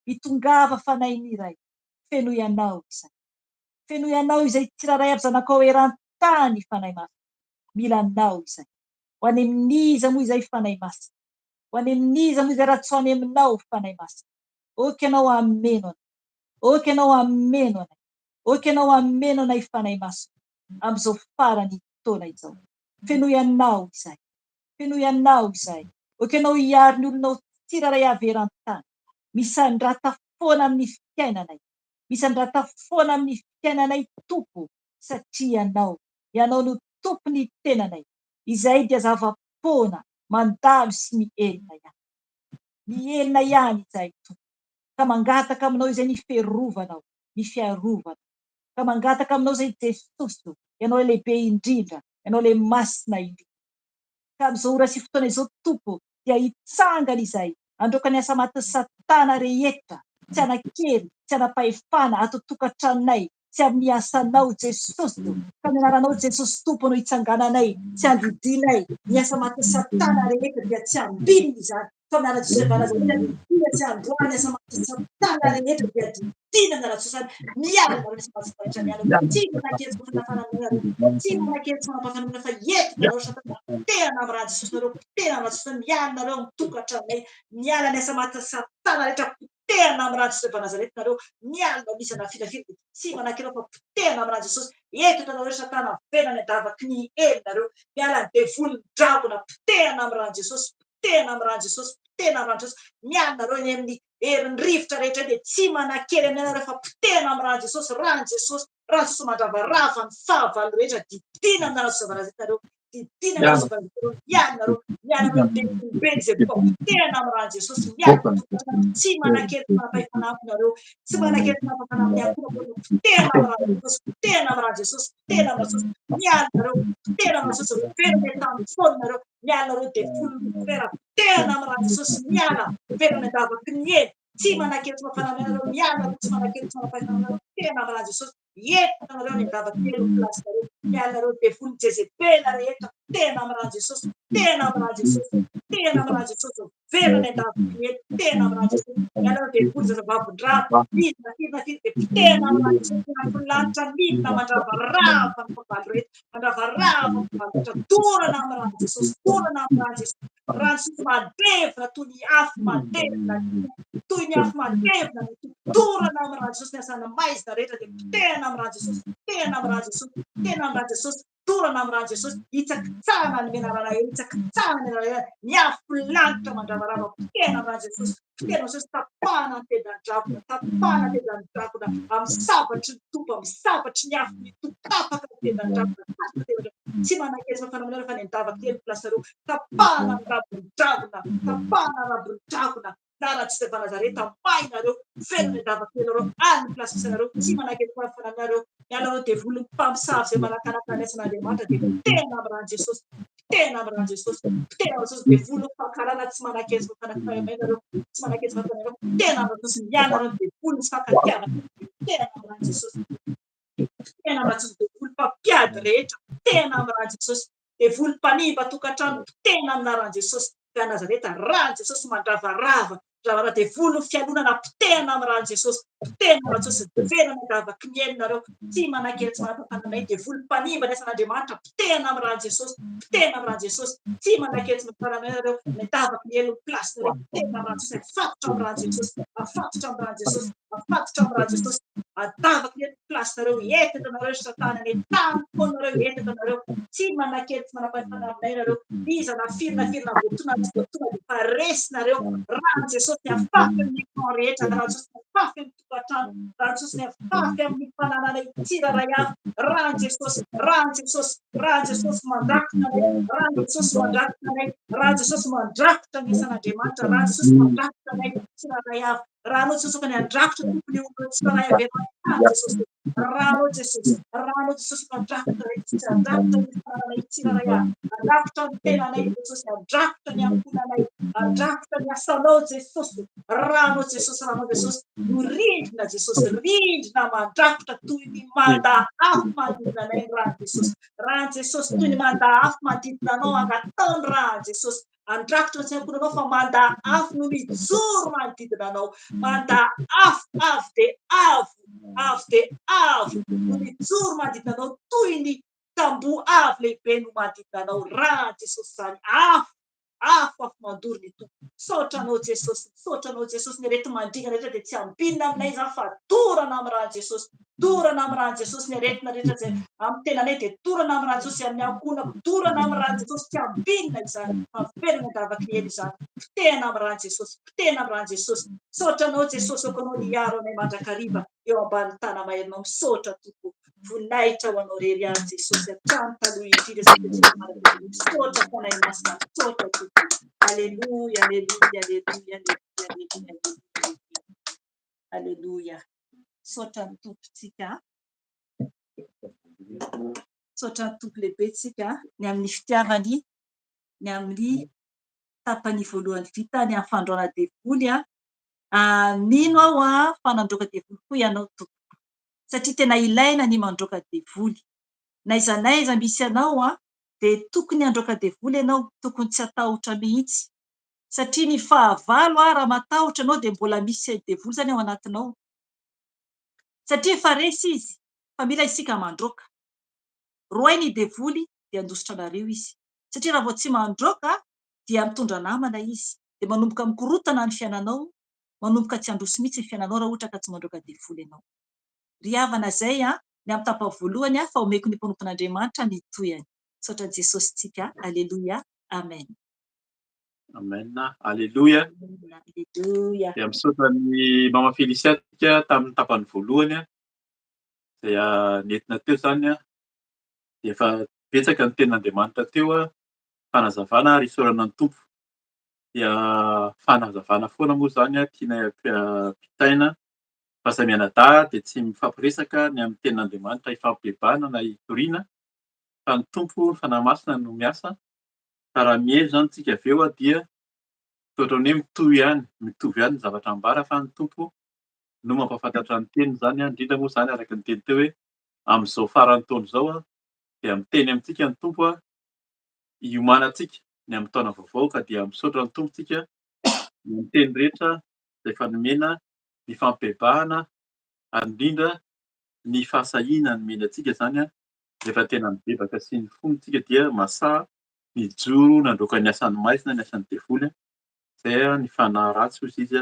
Mitongava fanahy ny iray. Fenoy anao izay. Fenoy anao izay tsiraray aby zanakao eran-tany fanahy masina. Mila anao izay. Ho any amin'iza moa izay fanahy masina. Ho any amin'iza moa izay ratsoany aminao fanahy masina. Oky ianao ameno anay. Oky ianao ameno anay. Oky ianao ameno anay fanahy masina. Am'izao farany fotoana izao. Fenoy anao izay. Fenoy anao izay. Oky ianao hiary ny olonao tsiraray avy eran-tany. Misandrata foana amin'ny fiainanay. Misandrata foana amin'ny fiainanay tompo, satria ianao no tompony tenanay. Izay dia zava-poana mandalo sy mielina ihany. Mielina ihany izay tompo. Ka mangataka aminao izay ny fiarovanao, ny fiarovana. Ka mangataka aminao zay Jesosy, ianao le lehibe indrindra, ianao le masina indrindra. Ka am'izao ora sy fotoana izao tompo, dia hitsangana izay, androka ny asa maty Satana rehetra, tsy anakely, tsy anapahefana ato tokantranonay, tsy amin'ny asanao Jesosy. Ka ny anaranao Jesosy tompo no hitsangananay, tsy androdinay. Ny asa maty Satana rehetra dia tsy ambininy izany. Fa ny anaty Jesosy vanazana dia tsy androany asa maty Satana rehetra dia didina ny anaty Jesosy. Miala ny asa maty Satana miala. Tsy manakely fanafana tsy manakely fanapafana fa eto nareo Satana. Tena amin'raha Jesosy nareo, tena amin'raha Jesosy miala nareo amin'ny tokantranonay. Miala ny asa maty Satana rehetra, potehana amin'raha Jesosy Vanazarety nareo. Miala misy anafidafida, tsy manakely fa potehana amin'raha Jesosy. Eto nareo Satana venany adavaky ny ely nareo. Miala ny devolon-dragona, potehana amin'raha Jesosy, potehana amin'raha Jesosy, potehana amin'raha Jesosy. Miala nareo ny amin'ny herin'ny rivotra rehetra dia tsy manakely amin'ny nareo fa potehana amin'raha Jesosy, raha Jesosy, raha Jesosy mandravarava ny fahavalo rehetra, didina amin'raha Jesosy Vanazarety nareo. Didina amin'raha Jesosy Vanazarety nareo. Miala nareo, miala nareo devolom-beny izay potehana amin'raha Jesosy. Miala tsy manakely fanapahefana nareo, tsy manakely fanapahefana amin'ny akora potehana amin'raha Jesosy, potehana amin'raha Jesosy, potehana amin'raha Jesosy. Miala nareo, potehana amin'raha Jesosy, veriny tamin'ny foana nareo. Miala nareo devolom-vera, potehana amin'raha Jesosy. Miala veriny adavaky ny ely, tsy manakely fanapahefana nareo. Miala nareo, tsy manakely fanapahefana nareo, potehana amin'raha Jesosy. Entina nareo ny adavaky ny ely ho plasy nareo. Miala nareo devolon Jezebela rehetra, potehana amin'raha Jesosy, potehana amin'raha Jesosy, potehana amin'raha Jesosy. Veriny adavaky ny ely, potehana amin'raha Jesosy. Miala nareo devoly zazavavin-drano, midina dia potehana amin'raha Jesosy. Anatin'ny lanitra midina mandravarava ny fahavalo rehetra, mandravarava ny fahavalo rehetra. Dorana amin'raha Jesosy, dorana amin'raha Jesosy. Raha Jesosy mandevina toy ny afo mandevina, toy ny afo mandevina, dorana amin'raha Jesosy ny asana maizina rehetra dia potehana amin'raha Jesosy, potehana amin'raha Jesosy, potehana amin'raha Jesosy. fatorana amin'irany Jesosy, hitsakitsahana ny menarana eo, hitsakitsahana ny menarana eo, ny afo lanitra mandravarava, potehana amin'irany Jesosy, potehana Jesosy, tapahana ny tedan-drakona, tapahana ny tedan-drakona, amin'ny sabatry ny tompo, amin'ny sabatry ny afo ny tompo, tapaka ny tedan-drakona, tapaka ny tedan-drakona, tsy manakeza fanamana fa ny andavaka ny plasareo, tapahana ny rabon-drakona, tapahana ny rabon-drakona, na tsy de Nazareta, mainareo, ferony andavakely any plasy isanareo, tsy manakeza fananareo, mialareo de volony mpamosavy zay manakaraka nesan'Andriamanitra de potehana amin'irany Jesosy, potehana amin'irany Jesosy, potehana amin'irany Jesosy de volo fankarana tsy manakeza fananareo, tsy manakeza fananareo, potehana amin'irany Jesosy, mianareo de volo sy fankatiavana, potehana amin'irany Jesosy, potehana amin'irany Jesosy de volo mpampiady rehetra, potehana amin'irany Jesosy, de volo mpanimba tokantrano, potehana amin'irany Jesosy, ka Nazareta rano Jesosy mandravarava, de volo fialonana, potehana amin'irany Jesosy, potehana amin'irany Jesosy, verana andavaky ny eninareo, tsy manakely tsy manapampanamay de volo mpanimba nesan'Andriamanitra, potehana amin'irany Jesosy, potehana amin'irany Jesosy, tsy manakely tsy manapanamanareo, mandavaky ny elony plasinareo, potehana amin'irany Jesosy, afatotra amin'irany Jesosy, afatotra amin'irany Jesosy, afatotra amin'irany Jesosy, adavaky ny elony plasinareo, etaka anareo Satana, ny tany foanareo, etaka anareo, tsy manakely tsy manapampanamaynareo, iza na firina voatona de faresinareo, rano Jesosy ny afafy amin'ny camp rehetra, rano Jesosy ny afafy amin'ny tokantrano, rano Jesosy ny afafy amin'ny fananana tsiraray avy, rano Jesosy, rano Jesosy, rano Jesosy mandrakitra anay, rano Jesosy mandrakitra anay, rano Jesosy mandrakitra ny isan'Andriamanitra, rano Jesosy mandrakitra anay tsiraray avy, rano Jesosy ny andrakitra tompony olona tsiraray avy rano Jesosy, rano Jesosy, rano Jesosy mandrakitra ny andrakitra ny fananana tsiraray avy, andrakitra ny tenanay Jesosy, andrakitra ny amponanay, andrakitra ny asanao Jesosy, rano Jesosy, rano Jesosy, no rindrina Jesosy, rindrina mandrakitra toy ny manda afo manodidina anay rano Jesosy, rano Jesosy toy ny manda afo manodidina anao angatao rano Jesosy, andrakitra tsy amponanao fa manda afo no mijoro manodidina anao, manda afo avo de avo, avo de avo no mijoro manodidina anao toy ny tamboho avo lehibe no manodidina anao, rano Jesosy zany afo mandoro ny tompo, sotranao Jesosy, ny arety mandringana rehetra de tsy ambinina aminay zany fa dorana amin'irany Jesosy, dorana amin'irany Jesosy, ny aretina rehetra zay amin'ny tenanay de dorana amin'irany Jesosy, amin'ny ankonako dorana amin'irany Jesosy, tsy ambinina izany, averina andavaky ny ely izany, potehana amin'irany Jesosy, potehana amin'irany Jesosy, sotranao Jesosy, okanao ny aro anay mandrakariva eo ambany tanamaerinao, misotra tompo, voninahitra ho anao rery any Jesosy, hatrany taloha indrindra sotra fanay masina, sotra tompo. Alléluia, alléluia, alléluia, alléluia, alléluia. Sotra ny tompontsika, sotra ny tompo lehibetsika, ny amin'ny fitiavany, ny amin'ny tapany voalohany vita, ny amin'ny fandroana devoly mino aho fa nandroaka devoly koa ianao tompo, satria tena ilaina ny mandroaka devoly, n'aiza n'aiza misy ianao de tokony handroaka devoly ianao, tokony tsy hatahotra mihitsy, satria ny fahavalo raha matahotra ianao de mbola misy devoly zany ao anatinao, satria efa resy izy, fa mila isika mandroaka, roay ny devoly de handositra anareo izy, satria raha vao tsy mandroaka dia mitondra namana izy, de manomboka mikorotana ny fiainanao, manomboka tsy handroso mihitsy ny fiainanao raha ohatra ka tsy mandroaka devoly ianao. Ry havana zay ny amin'ny tapany voalohany fa omeko ny mpamnompon'Andriamanitra ny toyany. Saotra Jesosy tsika, alleluia, amen. Amen, alleluia. Alleluia. Dia misaotra ny mama Felicia tika tamin'ny tapany voalohany zay nentina teo zany dia efa betsaka ny tenin'Andriamanitra teo fanazavana ary isaorana ny tompo. Dia fanazavana foana moa zany tiana pitaina fa samy mianadahy dia tsy mifampiresaka ny amin'ny tenin'Andriamanitra ifampibebana na itoriana fa ny tompo fanahy-masina no miasa. Ka raha mihery zany tsika avy eo dia toatra hoe mitovy ihany ny zavatra ambara fa ny tompo no mampafantatra ny teniny zany indrindra moa zany araka ny teny teo hoe amin'izao faran'ny taona izao dia miteny amintsika ny tompo hiomanantsika ny amin'ny taona vaovao ka dia misaotra ny tompontsika ny teny rehetra izay fanomena ny fampibebahana ary indrindra ny fahasahiana ny mena antsika zany rehefa tena mibebaka sy ny fonontsika dia masaha ny joro nandroaka ny asan'ny maizina ny asan'ny devoly zay ny fanahy ratsy hozy izy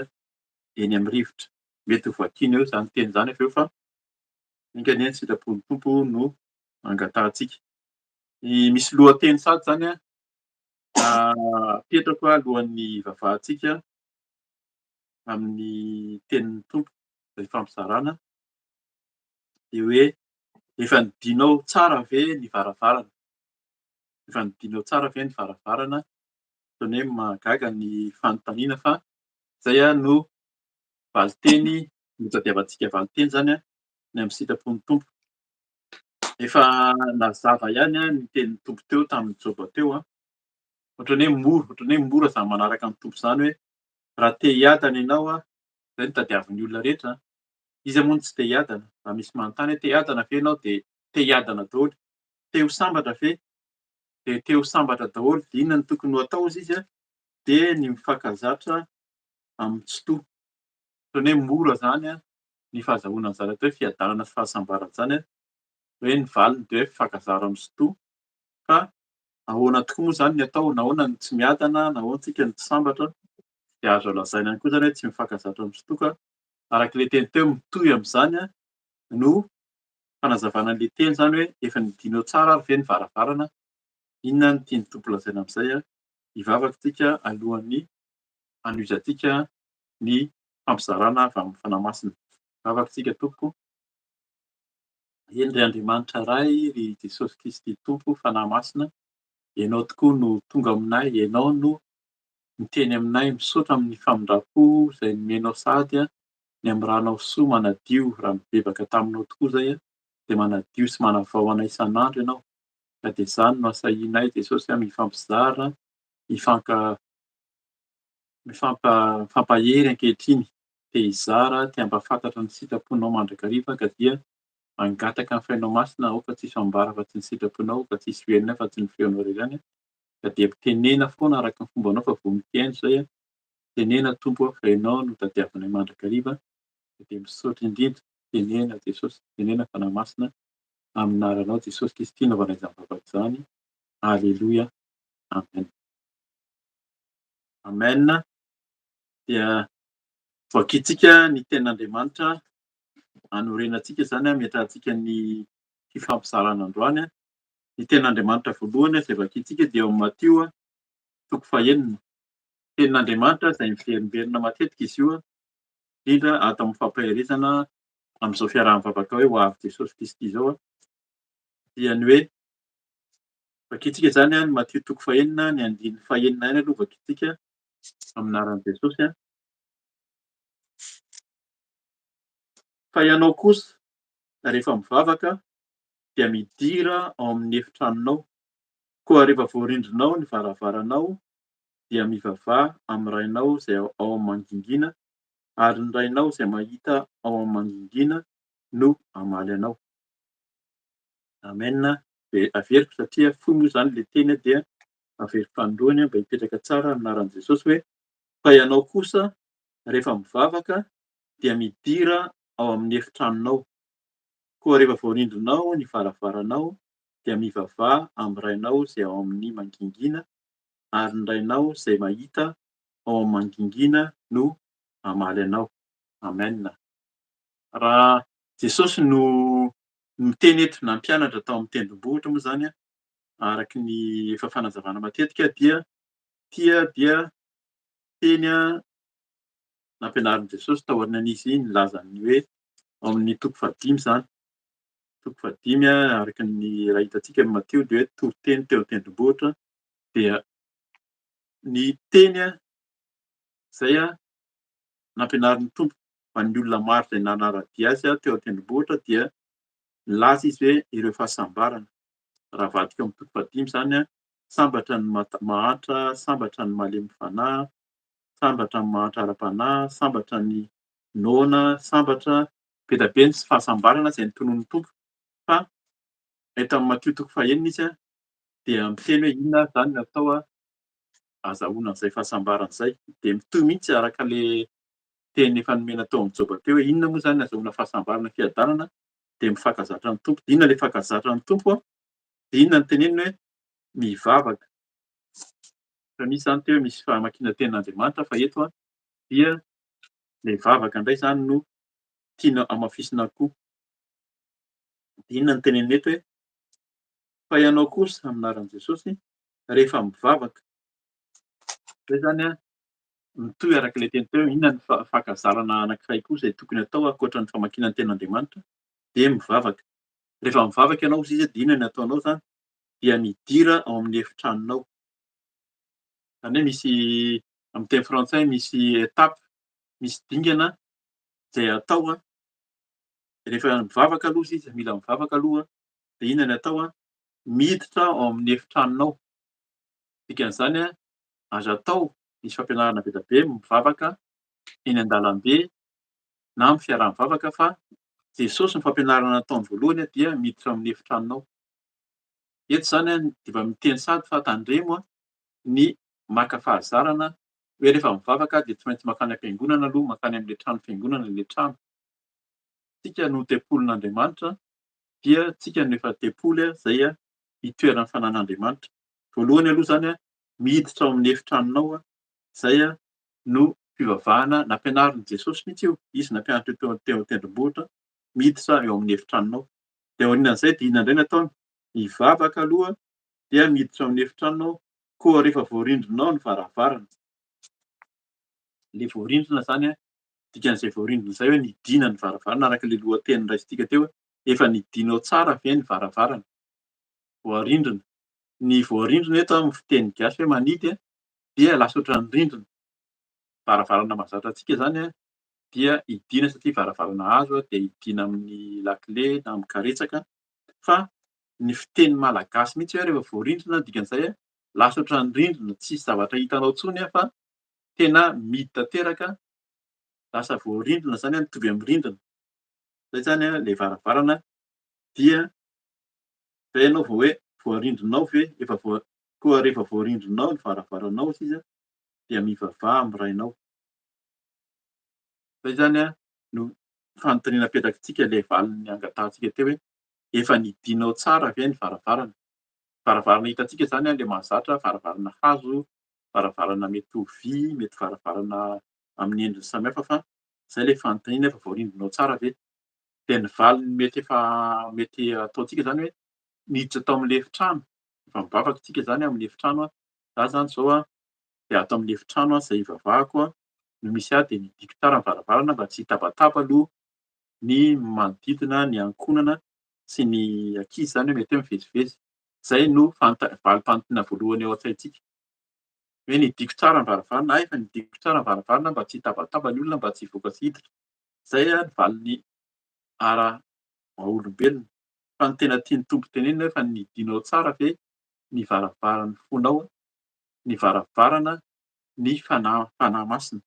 eny amin'ny rivotra. Mety ho vakiana eo zany teny zany avy eo fa ninkaniany sitrapon'ny tompo no angatahantsika. Misy lohateny sady zany apetrako alohan'ny vavahantsika amin'ny tenin'ny Tompo zay fampizarana de hoe: "Efa nidinao tsara ve ny varavarana? Efa nidinao tsara ve ny varavarana?" Ohatran'ny hoe mahagaga ny fanontaniana fa zay no valiteny notadiavantsika valiteny zany ny amin'ny sitrapon'ny Tompo. Efa nazava ihany ny tenin'ny Tompo teo tamin'ny Jôba teo ohatran'ny hoe mora zany manaraka ny Tompo zany hoe raha te hiadana ianao zay no tadiavin'ny olona rehetra. Iza moa no tsy te hiadana? Raha misy manontany hoe te hiadana ve ianao de te hiadana daholo. Te ho sambatra ve? De te ho sambatra daholo. De inona no tokony ho atao hozy izy de ny mifankazatra amin'ny ohatran'ny hoe mora zany ny fahazahoana an'zany atao hoe fiadanana sy fahasambarana zany hoe ny valiny de hoe mifankazara amin'ny fa ahoana tokoa moa zany ny atao? Nahoana ny tsy miadana? Nahoana tsika ny tsy sambatra? De azo lazaina ihany koa zany hoe tsy mifankazatra amin'ny ka arak'le teny teo mitohy amin'izany no fanazavana an'le teny zany hoe efa nidinao tsara ve ny varavarana? Inona no tian'ny Tompo lazaina amin'izay hivavaka tsika alohan'ny hanoizantsika ny fampizarana avy amin'ny fanahy masina. Hivavaka tsika tompoko. Eny ry Andriamanitra iray, ry Jesosy Kristy Tompo fanahy masina, ianao tokoa no tonga aminay, ianao no miteny aminay, misaotra amin'ny famindrampo izay nomenao sady ny amin'rahanao soa manadio raha mibebaka taminao tokoa zay de manadio sy manavao anay isan'andro ianao. Ka de zany no asahianay Jesosy mifampizara, mifampahery ankehitriny, te hizara, te hampafantatra ny sitraponao mandrakariva ka dia mangataka ny fainao masina ao fa tsisy ambara fa tsy ny sitraponao, fa tsisy velona fa tsy ny feonao iray ihany ka dia tenena foana araka ny fombanao fa vao miteny zay tenena Tompo fa ianao no tadiavinay mandrakariva de misaotra indrindra. Tenena Jesosy, tenena fanahy masina amin'ny anaranao Jesosy Kristy naovanay izany vavaka izany. Alleloia, amen. Amen. Dia vakintsika ny tenin'Andriamanitra hanorenantsika zany miatrahantsika ny fifampizarana androany. Ny tenin'Andriamanitra voalohany izay vakintsika dia ao amin'ny Matio 5:1. Tenin'Andriamanitra izay miverimberina matetika izy io indrindra ato amin'ny fampaherezana amin'izao fiaraha-mivavaka hoe ho avy Jesosy Kristy izao dia ny hoe vakintsika zany ny Matio 5:1 ny andininy 1 aloha vakintsika amin'ny anaran'i Jesosy. Fa ianao kosa rehefa mivavaka dia midira ao amin'ny efitranonao, koa rehefa voarindrinao ny varavaranao dia mivavaha amin'ny rainao izay ao amin'ny mangingina ary ny rainao izay mahita ao amin'ny mangingina no hamaly anao. Amen. De averiko satria fohy moa zany le teny dia averiko androany mba hipetraka tsara amin'ny anaran'i Jesosy hoe fa ianao kosa rehefa mivavaka dia midira ao amin'ny efitranonao, koa rehefa voarindrinao ny varavaranao dia mivavaha amin'ny rainao izay ao amin'ny mangingina ary ny rainao izay mahita ao amin'ny mangingina no hamaly anao. Amen. Raha Jesosy no miteny eto na mpianatra tao amin'ny tendrombohitra moa zany araky ny efa fanazavana matetika dia teny nampianarin'i Jesosy tao aorianan'izy nilaza ny hoe ao amin'ny 5 zany. 5 araky ny raha hitantsika amin'ny Matio de hoe toriteny teo an-tendrombohitra dia ny teny zay nampianarin'ny Tompo ho an'ny olona maro izay nanaradia azy teo an-tendrombohitra dia nilaza izy hoe ireo fahasambarana. Raha avadika ao amin'ny 5 zany sambatra ny mahantra, sambatra ny malemy fanahy, sambatra ny mahantra ara-panahy, sambatra ny noana, sambatra be da be ny fahasambarana izay notonon'ny Tompo. Fa eto amin'ny Matio 5 izy dia miteny hoe inona zany no atao azahoana an'izay fahasambarana izay. De mitohy mihitsy araka le teny efa nomena tao amin'ny Jôba teo hoe inona moa zany azahoana fahasambarana fiadanana de mifankazatra amin'ny Tompo. De inona le mifankazatra amin'ny Tompo? De inona no teneniny hoe mivavaka. Fa misy zany teo misy fahamakiana tenin'Andriamanitra fa eto dia le vavaka indray zany no tiana hamafisina koa. De inona no teneniny eto hoe Fa ianao kosa aminaran'i Jesosy rehefa mivavaka, zay zany a mitohy arak'ilay teny teo, inona ny fankazarana anankiray koa zay tokony atao ankoatran'ny famakiana ny tenin'Andriamanitra? De mivavaka. Rehefa mivavaka ianao izy de inona ny ataonao zany? Dia midira ao amin'ny efitranonao. Zany hoe misy am'teny frantsay misy étape, misy dingana zay atao rehefa mivavaka aloha izy, mila mivavaka aloha de inona ny atao miditra ao amin'ny efitranonao. Dikan'izany azo atao, misy fampianarana be dia be mivavaka eny an-dalambe na am'fiarah-mivavaka fa Jesosy ny fampianarana nataony voalohany dia miditra amin'ny efitranonao. Eto zany de efa miteny sady fa tandremo ny maka fahazarana hoe rehefa mivavaka de tsy maintsy makany am-piangonana aloha, makany am'le trano fiangonana le trano. Tsika no tempolin'Andriamanitra dia tsika no efa tempoly zay itoeran'ny fanan'Andriamanitra. Voalohany aloha zany miditra ao amin'ny efitranonao zay no fivavahana nampianarin'i Jesosy mihitsy io. Izy nampianatra teo an-tendrombohitra, miditra eo amin'ny efitranonao. De aorianan'izay de inona indray no ataony? Mivavaka aloha dia miditra ao amin'ny efitranonao, koa rehefa voarindrinao ny varavarana. Le voarindrina zany dikan'izay voarindrina zay hoe nidina ny varavarana arak'le lohateny raisintsika teo, efa nidinao tsara ve ny varavarana. Voarindrina. Ny voarindrina eto amin'ny fiteny gasy hoe manidy dia lasa ohatran'ny rindrina. Varavarana mahazatra antsika zany dia idina satria varavarana hazo de idina amin'ny lakile na am'karetsaka, fa ny fiteny malagasy mihitsy hoe rehefa voarindrina dikan'izay lasa ohatran'ny rindrina, tsisy zavatra hitanao intsony fa tena midy tanteraka, lasa voarindrina zany mitovy am'rindrina. Zay zany le varavarana dia zay ianao vao hoe voarindrinao ve efa koa rehefa voarindrinao ny varavaranao izy dia mivavaha am'rainao. Zay zany no fanontaniana apetrakintsika le valiny angatahana teo hoe efa nidinao tsara ve ny varavarana? Varavarana hitantsika zany le mahazatra varavarana hazo, varavarana mety ho vy, mety varavarana amin'ny endriny samihafa fa zay le fanontaniana efa voarindrinao tsara ve? De ny valiny mety ataontsika zany hoe miditra tao amin'le efitrano, efa mivavaka isika zany amin'ny efitrano za zany zao de ato amin'ny efitrano zay ivavahako no misy de midiko tsara ny varavarana mba tsy hitabataba aloha ny manodidina, ny ankohonana sy ny ankizy zany mety hoe mivezivezy. Zay no valim-panontaniana voalohany ao an-tsaintsika. Hoe nidiko tsara ny varavarana, efa nidiko tsara ny varavarana mba tsy hitabataba ny olona, mba tsy hivoaka sy hiditra. Zay ny valiny maha-olombelona. Fa ny tena tiany Tompo tenenina hoe fa nidinao tsara ve ny varavaran'ny fonao, ny varavarana ny fanahy masina,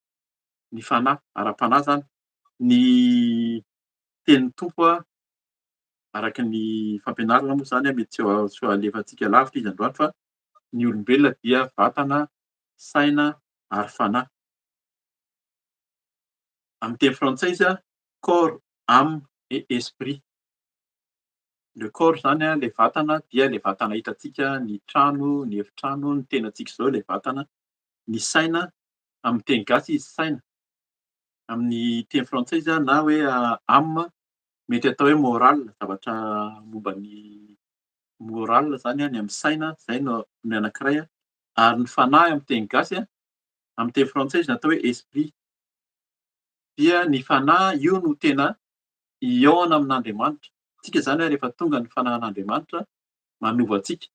ny fanahy, ara-panahy zany. Ny tenin'ny Tompo araky ny fampianarana moa zany mety tsy ho alefantsika lavitra izy androany fa ny olombelona dia vatana, saina ary fanahy. Am'teny frantsay izy corps, âme et esprit. Le corps zany le vatana dia le vatana hitantsika, ny trano, ny efitrano, ny tenantsika zao le vatana. Ny saina, amin'ny teny gasy izy saina, amin'ny teny frantsay izy na hoe âme, mety atao hoe moral, zavatra momban'ny moral zany ny am'saina, zay no anankiray ary ny fanahy amin'ny teny gasy amin'ny teny frantsay izy natao hoe esprit. Dia ny fanahy io no tena ihaona amin'Andriamanitra. Tsika zany rehefa tonga ny fanahin'Andriamanitra manova antsika.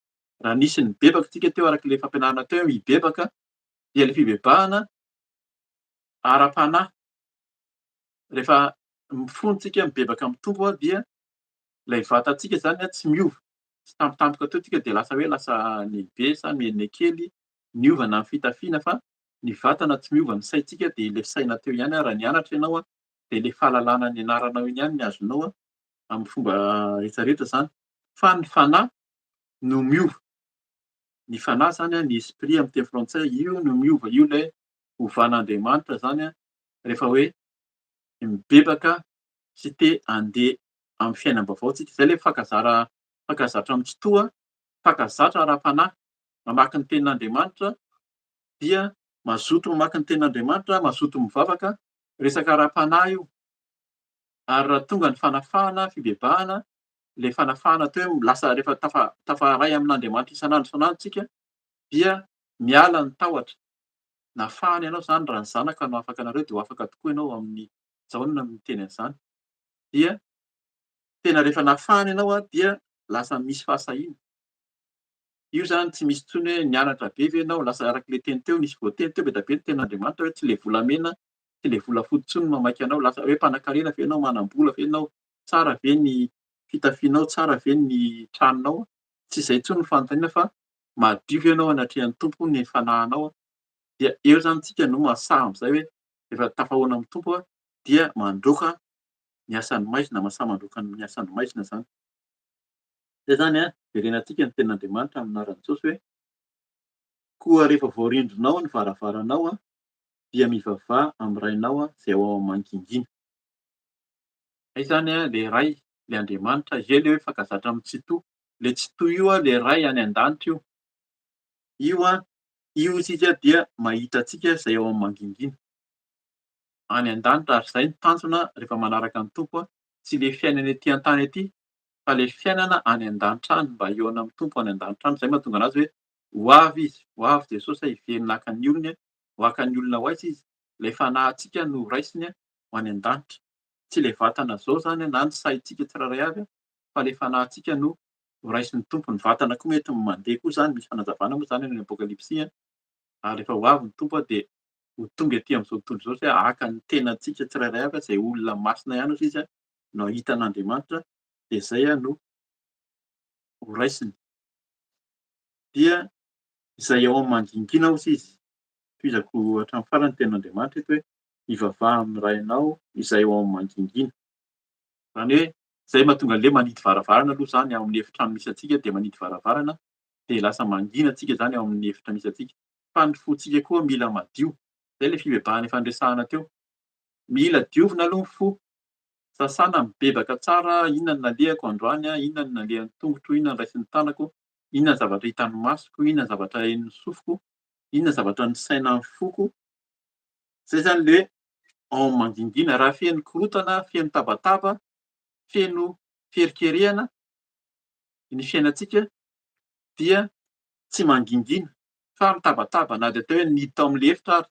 Raha nisy nibebaka tsika teo arak'le fampianarana teo hibebaka dia le fibebahana ara-panahy. Rehefa mifono tsika mibebaka amin'ny Tompo dia ilay vatantsika zany tsy miova. Tsy tampotampoka teo tsika de lasa hoe lasa lehibe sa menina kely, niovana amin'ny fitafiana fa ny vatana tsy miova, ny saintsika de le saina teo ihany raha nianatra ianao de le fahalalana nianaranao iny ihany no azonao amin'ny fomba rehetrarehetra zany. Fa ny fanahy no miova. Ny fanahy zany ny esprit amin'ny teny frantsay, io no miova, io lay ovan'Andriamanitra zany rehefa hoe mibebaka sy te handeha amin'ny fiainam-baovao tsika. Zay le fankazatra mitsotoa, fankazatra ara-panahy. Mamaky ny tenin'Andriamanitra dia mazoto mamaky ny tenin'Andriamanitra, mazoto mivavaka, resaka ara-panahy io. Ary raha tonga ny fanafahana, fibebahana le fanafana teo hoe lasa rehefa tafaray amin'Andriamanitra isan'andro tsika dia miala ny tahotra. Nafahany ianao zany raha ny zanaka no afaka anareo dia ho afaka tokoa ianao amin'ny jaona no miteny an'izany. Dia tena rehefa nafahany ianao dia lasa misy fahasahiana. Io zany tsy misy intsony hoe nianatra be ve ianao, lasa arak'ilay teny teo nisy voateny teo be dia be ny tenin'Andriamanitra hoe tsy le volamena, tsy le volafotsy intsony no mamaky anao, lasa hoe mpanankarena ve ianao, manam-bola ve ianao, tsara ve ny fitafianao, tsara ve ny tranonao. Tsy izay intsony ny fanontaniana fa madio ve ianao anatrehan'ny Tompo ny fanahinao. Dia eo zany tsika no mahasahy amin'izay hoe rehefa tafahoana amin'ny Tompo dia mandroaka ny asan'ny maizina, mahasahy mandroaka ny asan'ny maizina zany. Zay zany jerenantsika ny tenin'Andriamanitra amin'ny anaran'i Jesosy hoe koa rehefa voarindrinao ny varavaranao dia mivavaha amin'ny rainao izay ao amin'ny mangingina. Hay zany le ray, le Andriamanitra, izay le hoe fankazatra amin'ny tsitoa. Le tsitoa io le ray any an-danitra io. Io izy dia mahita antsika izay ao amin'ny mangingina. Any an-danitra ary izay no tanjona rehefa manaraka ny Tompo tsy le fiainana ety an-tany ety fa le fiainana any an-danitra any mba hiaona amin'ny Tompo any an-danitra any. Izay mahatonga anazy hoe ho avy izy, ho avy Jesosy hiverina haka ny olony, ho haka ny olona ho aiza izy. Le fanahintsika no raisiny ho any an-danitra. Tsy le vatana izao zany na ny saintsika tsirairay avy fa le fanahintsika no raisin'ny Tompo. Ny vatana koa mety mandeha koa zany, misy fanazavana moa zany any Apokalipsy. Ary rehefa ho avy ny Tompo dia ho tonga etỳ amin'izao tontolo izao hoe haka ny tenantsika tsirairay avy izay olona masina ihany ozy izy no hahita an'Andriamanitra dia izay no ho raisiny. Dia izay ao amin'ny mangingina ozy izy. Toizako hatramin'ny farany tenin'Andriamanitra eto hoe mivavaha amin'ny rainao izay ao amin'ny mangingina. Zany hoe izay mahatonga an'ilay manidy varavarana aloha zany ao amin'ny efitrano misy antsika dia manidy varavarana dia lasa mangina antsika zany ao amin'ny efitra misy antsika. Fa ny fontsika koa mila madio. Izay ilay fibebahan'ny efa niresahana teo. Mila diovina aloha ny fo, sasana mibebaka tsara, inona no nalehako androany, inona no nalehan'ny tongotro, inona no raisin'ny tanako, inona ny zavatra hitan'ny masoko, inona ny zavatra henon'ny sofiko, inona ny zavatra nisainan'ny foko. Zay zany le ao amin'ny mangingina. Raha feno korontana, feno tabataba, feno ferikerihana ny fiainantsika dia tsy mangingina fa mitabataba, na dia atao hoe niditra tao amin'ilay efitra ary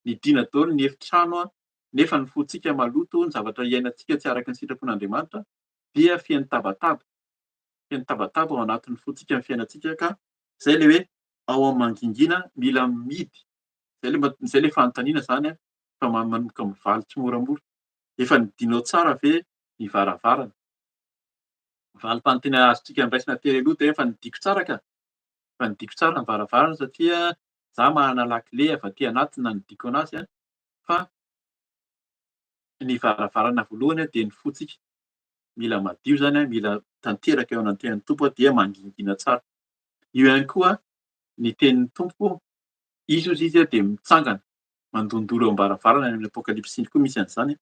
nidina daholo ny efitrano nefa ny fontsika maloto, ny zavatra iainantsika tsy araka ny sitrapon'Andriamanitra dia feno tabataba. Feno tabataba ao anatin'ny fontsika ny fiainantsika ka izay le hoe ao amin'ny mangingina mila mihidy. Izay le fanontaniana zany fa manomboka mivaly tsy moramora. Efa nidinao tsara ve ny varavarana? Valim-panontaniana azontsika andraisina teny aloha dia efa nidiko tsara ka. Efa nidiko tsara ny varavarana satria izaho manana lakile avy aty anatiny na nidiko anazy fa ny varavarana voalohany dia ny fontsika. Mila madio zany mila tanteraka eo anatin'ny Tompo dia mangingina tsara. Io ihany koa ny tenin'ny Tompo, izy ozy izy dia mitsangana mandondoro eo am-baravarana. Any amin'ny Apokalipsy koa misy an'izany.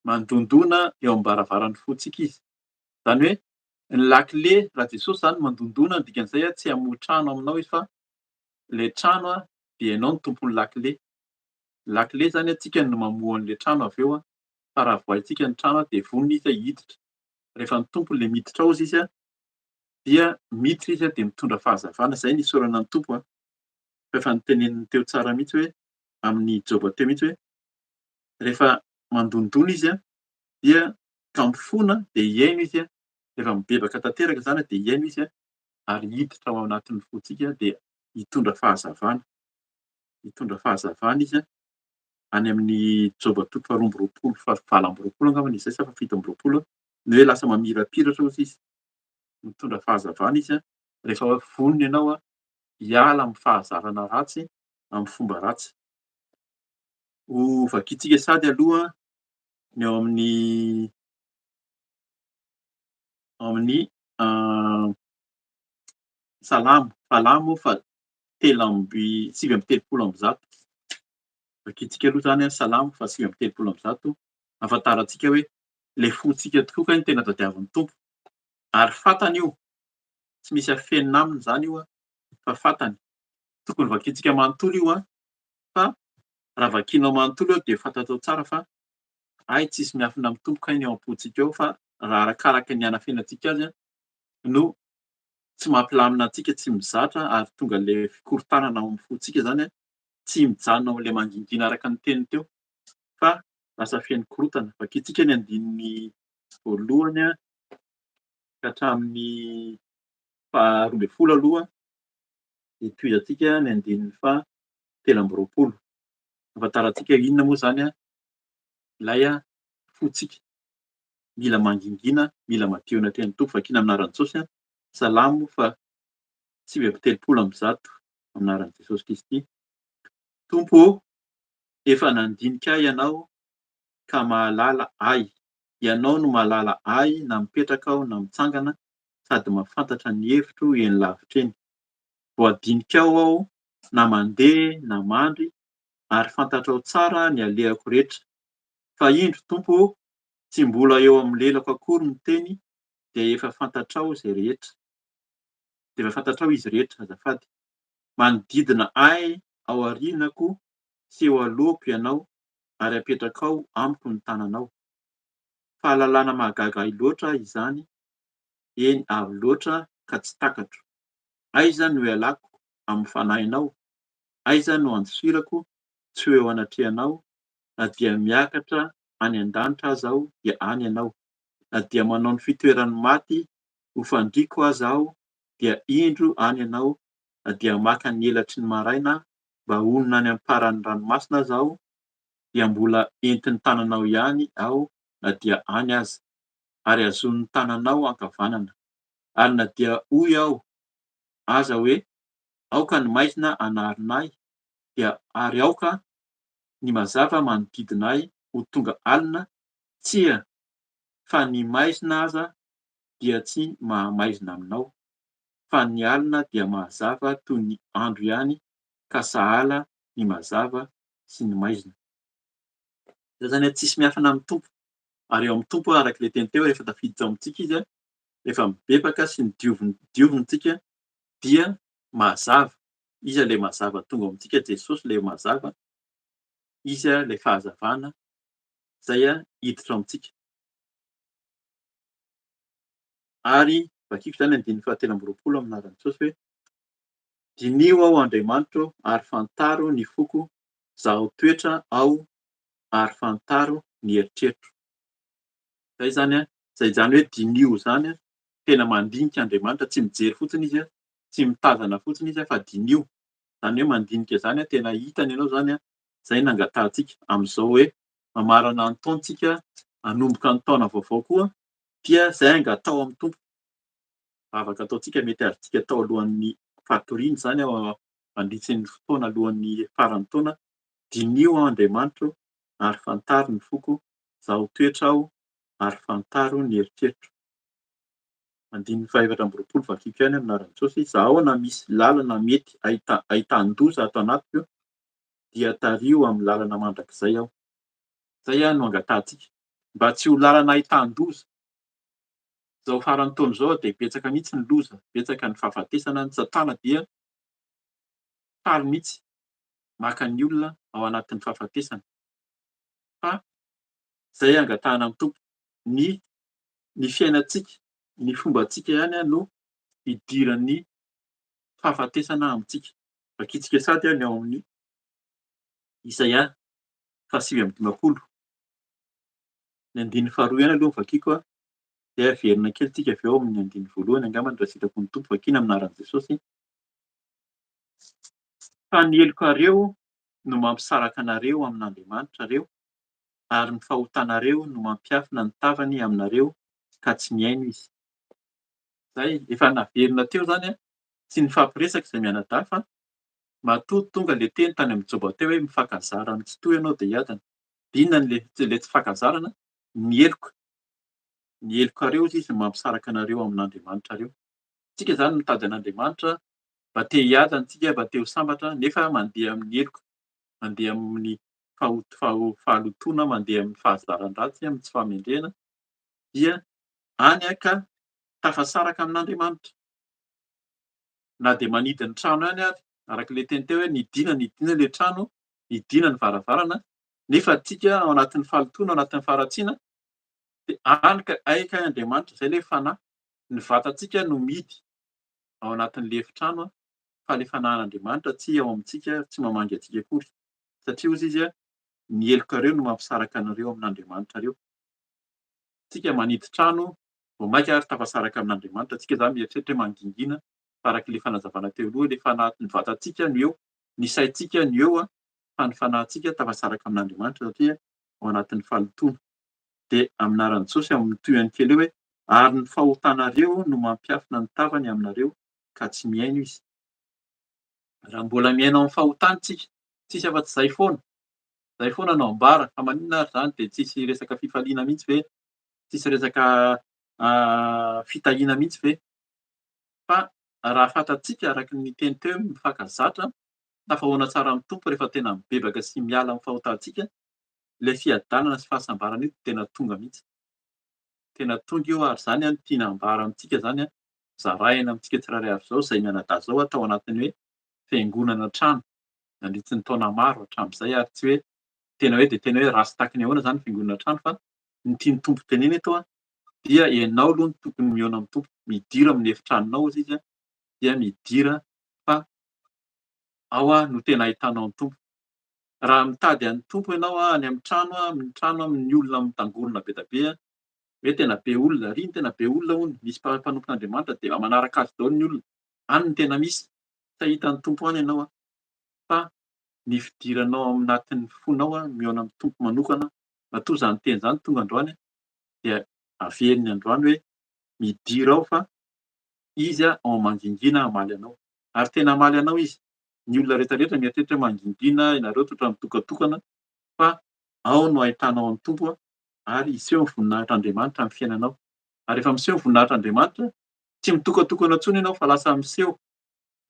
Mandondona eo am-baravaran'ny fontsika izy. Zany hoe ny lakile, raha Jesosy zany mandondona, ny dikan'izay tsy hamoha trano aminao izy fa ilay trano dia ianao no tompon'ny lakile. Lakile zany antsika no mamoha an'ilay trano avy eo fa raha voahintsika ny trano dia vonona izy hiditra. Rehefa ny Tompo ilay miditra ao izy dia miditra izy dia mitondra fahazavana. Izay ny isaorana ny Tompo. Fa efa noteneniny teo tsara mihitsy hoe amin'ny Joba teo mihitsy hoe rehefa mandondona izy dia ka mifona dia hiaino izy, rehefa mibebaka tanteraka zany dia hiaino izy ary hiditra ao anatin'ny fontsika dia hitondra fahazavana. Hitondra fahazavana izy any amin'ny Joba 12 fa 7 angambany izay sa 7 ny hoe lasa mamirapiratra ozy izy. Mitondra fahazavana izy rehefa vonona ianao hiala amin'ny fahazarana ratsy amin'ny fomba ratsy. Ho vakiantsika sady aloha ny ao amin'ny Salamo 7:30. Vakiantsika aloha zany Salamo 7:30. Ahafantarantsika hoe ilay fontsika tokoa ka ny tena tadiavin'ny Tompo. Ary fantany io. Tsy misy afenina aminy zany io fa fantany. Tokony vakiantsika manontolo io fa raha vakianao manontolo dia fantatao tsara fa tsisy miafina amin'ny Tompo ka iny ao am-pontsika ao fa raha arakaraka ny hanafenantsika azy no tsy mampilamina antsika, tsy mizatra ary tonga le fikorontanana ao amin'ny fontsika zany tsy mijanona ao le mangingina araka ny teniny teo, fa lasa feno korontana. Vakiantsika ny andininy voalohany ka hatramin'ny faharoa ambin'ny folo aloha, de tohizantsika ny andininy fahatelo amby roapolo. Ahafantarantsika inona moa zany ilay fontsika. Mila mangingina, mila madio eny an-tren'ny Tompo. Vakiana amin'ny anaran'i Jesosy Salamo sivy amby telopolo amby zato amin'ny anaran'i Jesosy Kristy. Tompo, efa nandinika ianao ka mahalala ahy. Ianao no mahalala ahy na mipetraka aho na mitsangana, sady mahafantatra ny hevitro eny lavitra eny. Voadinikao aho na mandeha na mandry, ary fantatrao tsara ny alehako rehetra. Fa indro Tompo, tsy mbola eo amin'ny lelako akory ny teny, dia efa fantatrao izay rehetra. Dia efa fantatrao izy rehetra azafady. Manodidina ahy ao aorianako sy eo alohako ianao, ary apetrakao amiko ny tananao. Fahalalana mahagaga ahy loatra izany, eny avo loatra ka tsy takatro. Aiza no ialako amin'ny fanahinao? Aiza no andosirako tsy ho eo anatrehanao? Na dia miakatra any an-danitra aza aho, dia any ianao. Na dia manao ny fitoeran'ny maty ho fandriako aza aho, dia indro any ianao. Na dia maka ny elatry ny maraina mba honona any amparan'ny ranomasina aza aho, dia mbola entin'ny tananao ihany aho, na dia any aza. Ary azon'ny tananao ankavanana. Ary na dia hoy aho aza hoe, aoka ny maizina anarinay, dia ary aoka ny mazava manodidina ahy ho tonga alina, tsia, fa ny maizina aza dia tsy mahamaizina aminao, fa ny alina dia mazava toy ny andro ihany, ka sahala ny mazava sy ny maizina. Zay zany tsisy miafina amin'ny Tompo. Ary eo amin'ny Tompo araka ilay teny teo, rehefa tafiditra ao amintsika izy rehefa mibebaka sy ny diovintsika dia mazava. Iza ilay mazava tonga ao amintsika? Jesosy ilay mazava. Izy ilay fahazavana izay hiditra ao amintsika. Ary vakiako zany andininy fahatelo amby roapolo amin'ny anaran'i Jesosy hoe, dinio aho Andriamanitro ary fantaro ny foko, zaho toetra ao ary fantaro ny eritreritro. Zay zany hoe dinio zany tena mandinika Andriamanitra, tsy mijery fotsiny izy, tsy mitazana fotsiny izy, fa dinio. Zany hoe mandinika zany tena hitany ianao zany. Zay nangatantsika amin'izao hoe mamarana ny taontsika, hanomboka ny taona vaovao koa, dia zay angatao amin'ny Tompo. Afaka ataontsika mety azontsika atao alohan'ny fatoriana zany mandritra ny fotoana alohan'ny faran'ny taona. Dinio aho Andriamanitro ary fantaro ny foko, zaho toetra aho ary fantaro ny eritreritro. Andininy fahaefatra amby roapolo vakiako ihany amin'ny anaran'i Jesosy. Zaho na misy lalana mety ahitan-doza ato anatiko, dia tario amin'ny lalana mandrakizay aho. Zay no angatantsika. Mba tsy ho lalana ahitan-doza. Zao faran'ny taona zao dia betsaka mihitsy ny loza, betsaka ny fahafatesana, ny Satana dia faly mihitsy maka ny olona ao anatin'ny fahafatesana. Fa zay angatahana amin'ny Tompo. Ny fiainantsika, ny fombantsika ihany no idiran'ny fahafatesana amintsika. Vakiantsika sady ny ao amin'ny Isaia fahasivy amby dimapolo. Ny andininy faharoa ihany aloha vakiako dia averina kely tsika avy eo amin'ny andininy voalohany angambany raha sitrako ny Tompo. Vakiana amin'ny anaran'i Jesosy. Fa ny helokareo no mampisaraka anareo amin'Andriamanitra reo, ary ny fahotanareo no mampiafina ny tavany aminareo ka tsy miaino izy. Zay efa naverina teo zany tsy ny fampiresaka izay mianadahy, fa matoa tonga le teny tany amin'ny Joba teo hoe mifankazara ny tsy toy ianao dia hiadana. Inona le tsy fankazarana? Ny heloka. Ny helokareo izy mampisaraka anareo amin'Andriamanitra reo. Tsika zany mitady an'Andriamanitra mba te hiadana tsika, mba te ho sambatra, nefa mandeha amin'ny heloka, mandeha amin'ny fahalotoana, mandeha amin'ny fahazaran-dratsy, amin'ny tsy fahamendrena, dia any ka tafasaraka amin'Andriamanitra. Na dia manidy ny trano ihany ary, arak'ilay teny teo hoe nidina ilay trano, nidina ny varavarana, nefa tsika ao anatin'ny fahalotoana, ao anatin'ny faharatsiana, De aika Andriamanitra zay le fanahy, ny vatantsika no mihidy ao anatin'le efitrano fa le fanahin'Andriamanitra tsy ao amintsika, tsy mamangy antsika akory. Satria hozy izy ny helokareo no mampisaraka anareo amin'Andriamanitra reo. Tsika manidy trano vao mainka ary tafasaraka amin'Andriamanitra, tsika zany mieritreritra hoe mangingina fa araky le fanazavana teo aloha le ny vatantsika no eo, ny saintsika no eo fa ny fanahintsika tafasaraka amin'Andriamanitra satria ao anatin'ny fahotona. De amin'anaran'i Jesosy amin'ny tohany kely eo hoe ary ny fahotanareo no mampiafina ny tavany aminareo ka tsy miaino izy. Raha mbola miaino amin'ny fahotana tsika, tsisy afa-tsy zay foana. Zay foana no ambara fa maninona ary zany de tsisy resaka fifaliana mihitsy ve? Tsisy resaka fitahiana mihitsy ve? Fa raha fantatsika araky ny teny teo mifankazatra, tafahoana tsara amin'ny tompo rehefa tena mibebaka sy miala amin'ny fahotantsika, le fiadanana sy fahasambarana io tena tonga mihitsy. Tena tonga io ary zany no tiana hambara amintsika zany zaraina amintsika tsirairay avy zao zay mianadahy zao tao anatiny hoe fiangonana trano nandritra ny taona maro hatramin'izay ary tsy hoe tena hoe de tena hoe rasy takiny ahoana zany fiangonana trano fa ny tiany tompo tenena eto dia ianao aloha no tokony mihaona amin'ny tompo, midira amin'ny efitranonao hozy izy dia midira fa ao no tena ahitanao ny tompo. Raha mitady an'ny tompo ianao any amin'ny trano amin'ny olona mitangorona be da be hoe tena be olona, ary iny tena be olona hono, misy mpanompon'Andriamanitra de manaraka azy daholo ny olona, any no tena misy, tsy ahitan'ny tompo any ianao fa ny fidiranao ao anatin'ny fonao mihaona amin'ny tompo manokana, matoa zany teny zany tonga androany dia averiny androany hoe midira ao fa izy ao mangingina hamaly anao. Ary tena hamaly anao izy. Ny olona rehetrarehetra mieritreritra hoe mangingina ianareo totra mitokatokana fa ao no ahitanao an'ny tompo ary iseho ny voninahitr'Andriamanitra amin'ny fiainanao. Ary rehefa miseho ny voninahitr'Andriamanitra, tsy mitokatokana intsony ianao fa lasa miseho,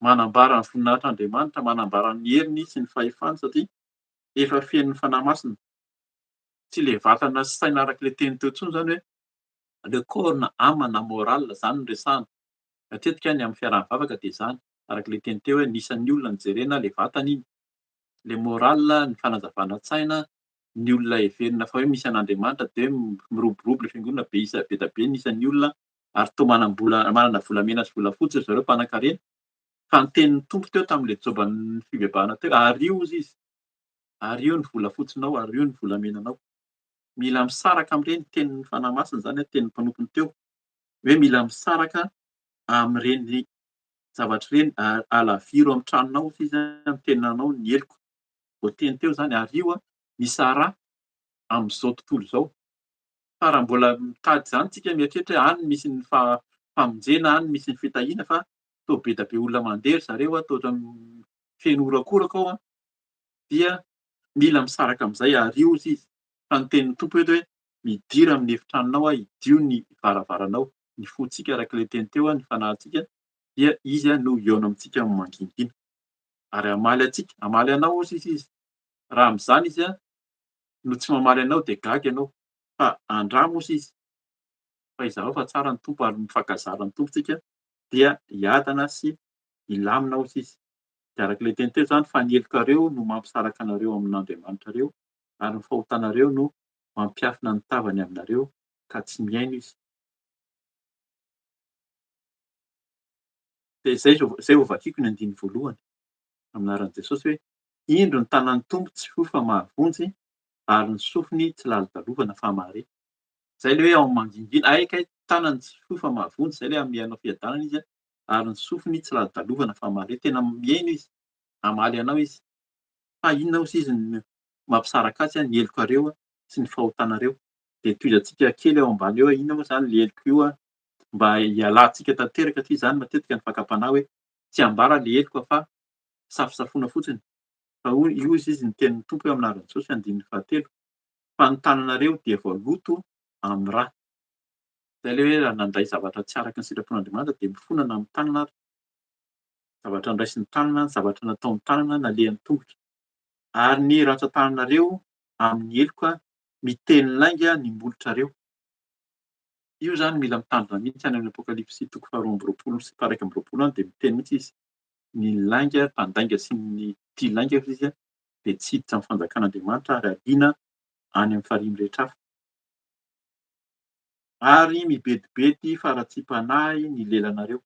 manambara ny voninahitr'Andriamanitra, manambara ny heriny sy ny fahefany satria efa feno fanahy masina. Tsy le vatana sy saina araky le teny teo intsony zany hoe le corps na âme na moral zany no resahana. Matetika ny amin'ny fiaraha mivavaka de zany, araky le teny teo hoe nisan'ny olona ny jerena le vatana iny. Le moral ny fanazavana-tsaina, ny olona heverina fa hoe misy an'Andriamanitra de miroborobo le fiangonana be isa be da be n'isan'ny olona ary toa manana volamena sy volafotsy ry zareo mpanan-karena. Fa ny tenin'ny tompo teo tam'le joban'ny fivavahana teo, ario hozy izy, ario ny volafotsinao, ario ny volamenanao. Mila misaraka amin'ireny tenin'ny fanahy masina zany tenin'ny mpanompony teo, hoe mila misaraka amin'ireny zavatra ireny alaviro amin'ny tranonao hozy izy amin'ny teninanao ny heliko. Voateny teo zany ario misarà amin'izao tontolo izao. Fa raha mbola mitady zany tsika mieritreritra hoe any misy ny famonjena, any misy ny fitahiana fa toa be da be olona mandeha ry zareo toa ohatran'ny feno horakoraka ao dia mila misaraka amin'izay ario hozy izy. Fa ny tenin'ny tompo eto hoe midira amin'ny efitranonao hidio ny varavaranao. Ny fontsika araky le teny teo ny fanahintsika dia izy no hihaona amintsika amin'ny mangingina. Ary hamaly antsika, hamaly anao hozy izy. Raha amin'izany izy no tsy mamaly anao de gaga ianao, fa andramo hozy izy. Fahizarao fa tsara ny tompo ary mifankazara ny tompo tsika dia hiadana sy hilamina hozy izy. De araky le teny teo zany fa ny helokareo no mampisaraka anareo amin'Andriamanitra reo ary ny fahotanareo no mampiafina ny tavany aminareo ka tsy miaino izy. De zay ho vakiako ny andiny voalohany amin'anaran'i Jesosy hoe indro ny tanan'ny tompo tsy fo fa mahavonjy ary ny sofiny tsy lalo-dalovana fa mahare. Zay le hoe ao mangingina, aika tanany tsy fo fa mahavonjy, zay le amianao fiadanana izy ary ny sofiny tsy lalo-dalovana fa mahare. Tena miaino izy, hamaly anao izy. Fa inona hozy izy no mampisaraka azy ny helokareo sy ny fahotanareo. De tohizantsika kely ao ambany eo inona moa zany le heliko io mba hialantsika tanteraka satria zany matetika ny fakam-panahy hoe tsy hambara le heliko fa safosafoina fotsiny. Fa io hozy izy ny tenin'ny tompo eo amin'anaran'i Jesosy andininy fahatelo fa ny tananareo dia voaloto amin'ny rà. Zay le hoe raha nandray zavatra tsy araky ny sitrapon'Andriamanitra de mifonana amin'ny tanana ary. Zavatra niraisin'ny tanana, zavatra nataon'ny tanana nalehan'ny tongotra. Ary ny rantsan-tananareo amin'ny heliko miteny lainga ny molotrareo. Io zany mila mitandrina mihitsy any amin'ny Apokalipsy toko faharoa amby roapolo sy faha raika amby roapolo any de miteny mihitsy izy. Ny lainga, mpandainga sy ny tia lainga hozy izy de tsy hiditra amin'ny fanjakan'Andriamanitra ary haliana any amin'ny farihy rehetra hafa. ary mibedibedy faratsiam-panahy ny lelanareo.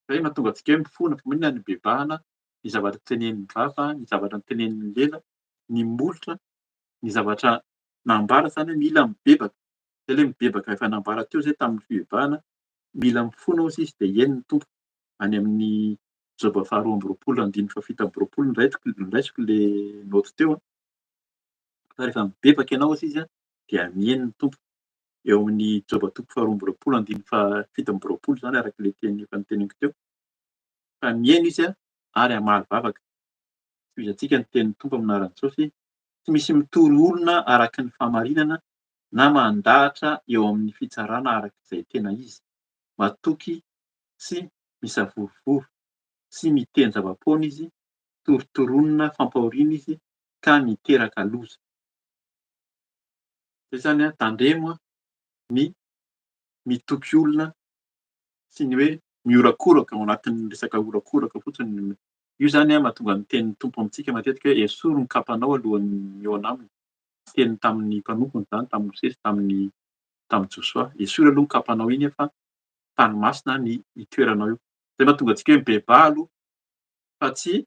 Zay mahatonga antsika hoe mifona fa maninona ny bebahana, ny zavatra tenenin'ny vava, ny zavatra tenenin'ny lela, ny molotra, ny zavatra nambara zany mila mibebaka. Zay le mibebaka efa nambara teo zay tamin'ny fivavahana, mila mifono hozy izy de eny ny tompo. Any amin'ny Joba faharoa amby roapolo andiny fafito amby roapolo nonraisiko le naoty teo a. Fa rehefa mibebaka ianao hozy izy a dia mihaino ny tompo. Eo amin'ny Joba toko faharoa amby roapolo andiny fafito amby roapolo zany araka le teny efa noteneniko teo. Fa mihaino izy a ary hamaly vavaka. Toy izy antsika ny tenin'ny tompo amin'ny anaran'i Jesosy: tsy misy mitory olona araky ny fahamarinana na mandahatra eo amin'ny fitsarana arak'izay tena izy. Matoky sy misavorovoro sy miteny zava-poana izy, toritoronina fampahoriana izy ka miteraka loza. Zay zany a tandremo ny mitoky olona sy ny hoe miorakoraka ao anatin'ny resaka horakoraka fotsiny. Io zany a mahatonga ny tenin'ny tompo amintsika matetika hoe esorino ny kapanao alohan'ny mihaona aminy. Teniny tamin'ny mpanompo zany tamin'ny Mosesy, tamin'ny Josoa: esory aloha ny kapanao iny fa tany masina ny itoeranao io. Zay mahatonga antsika hoe mibebaha aloha fa tsy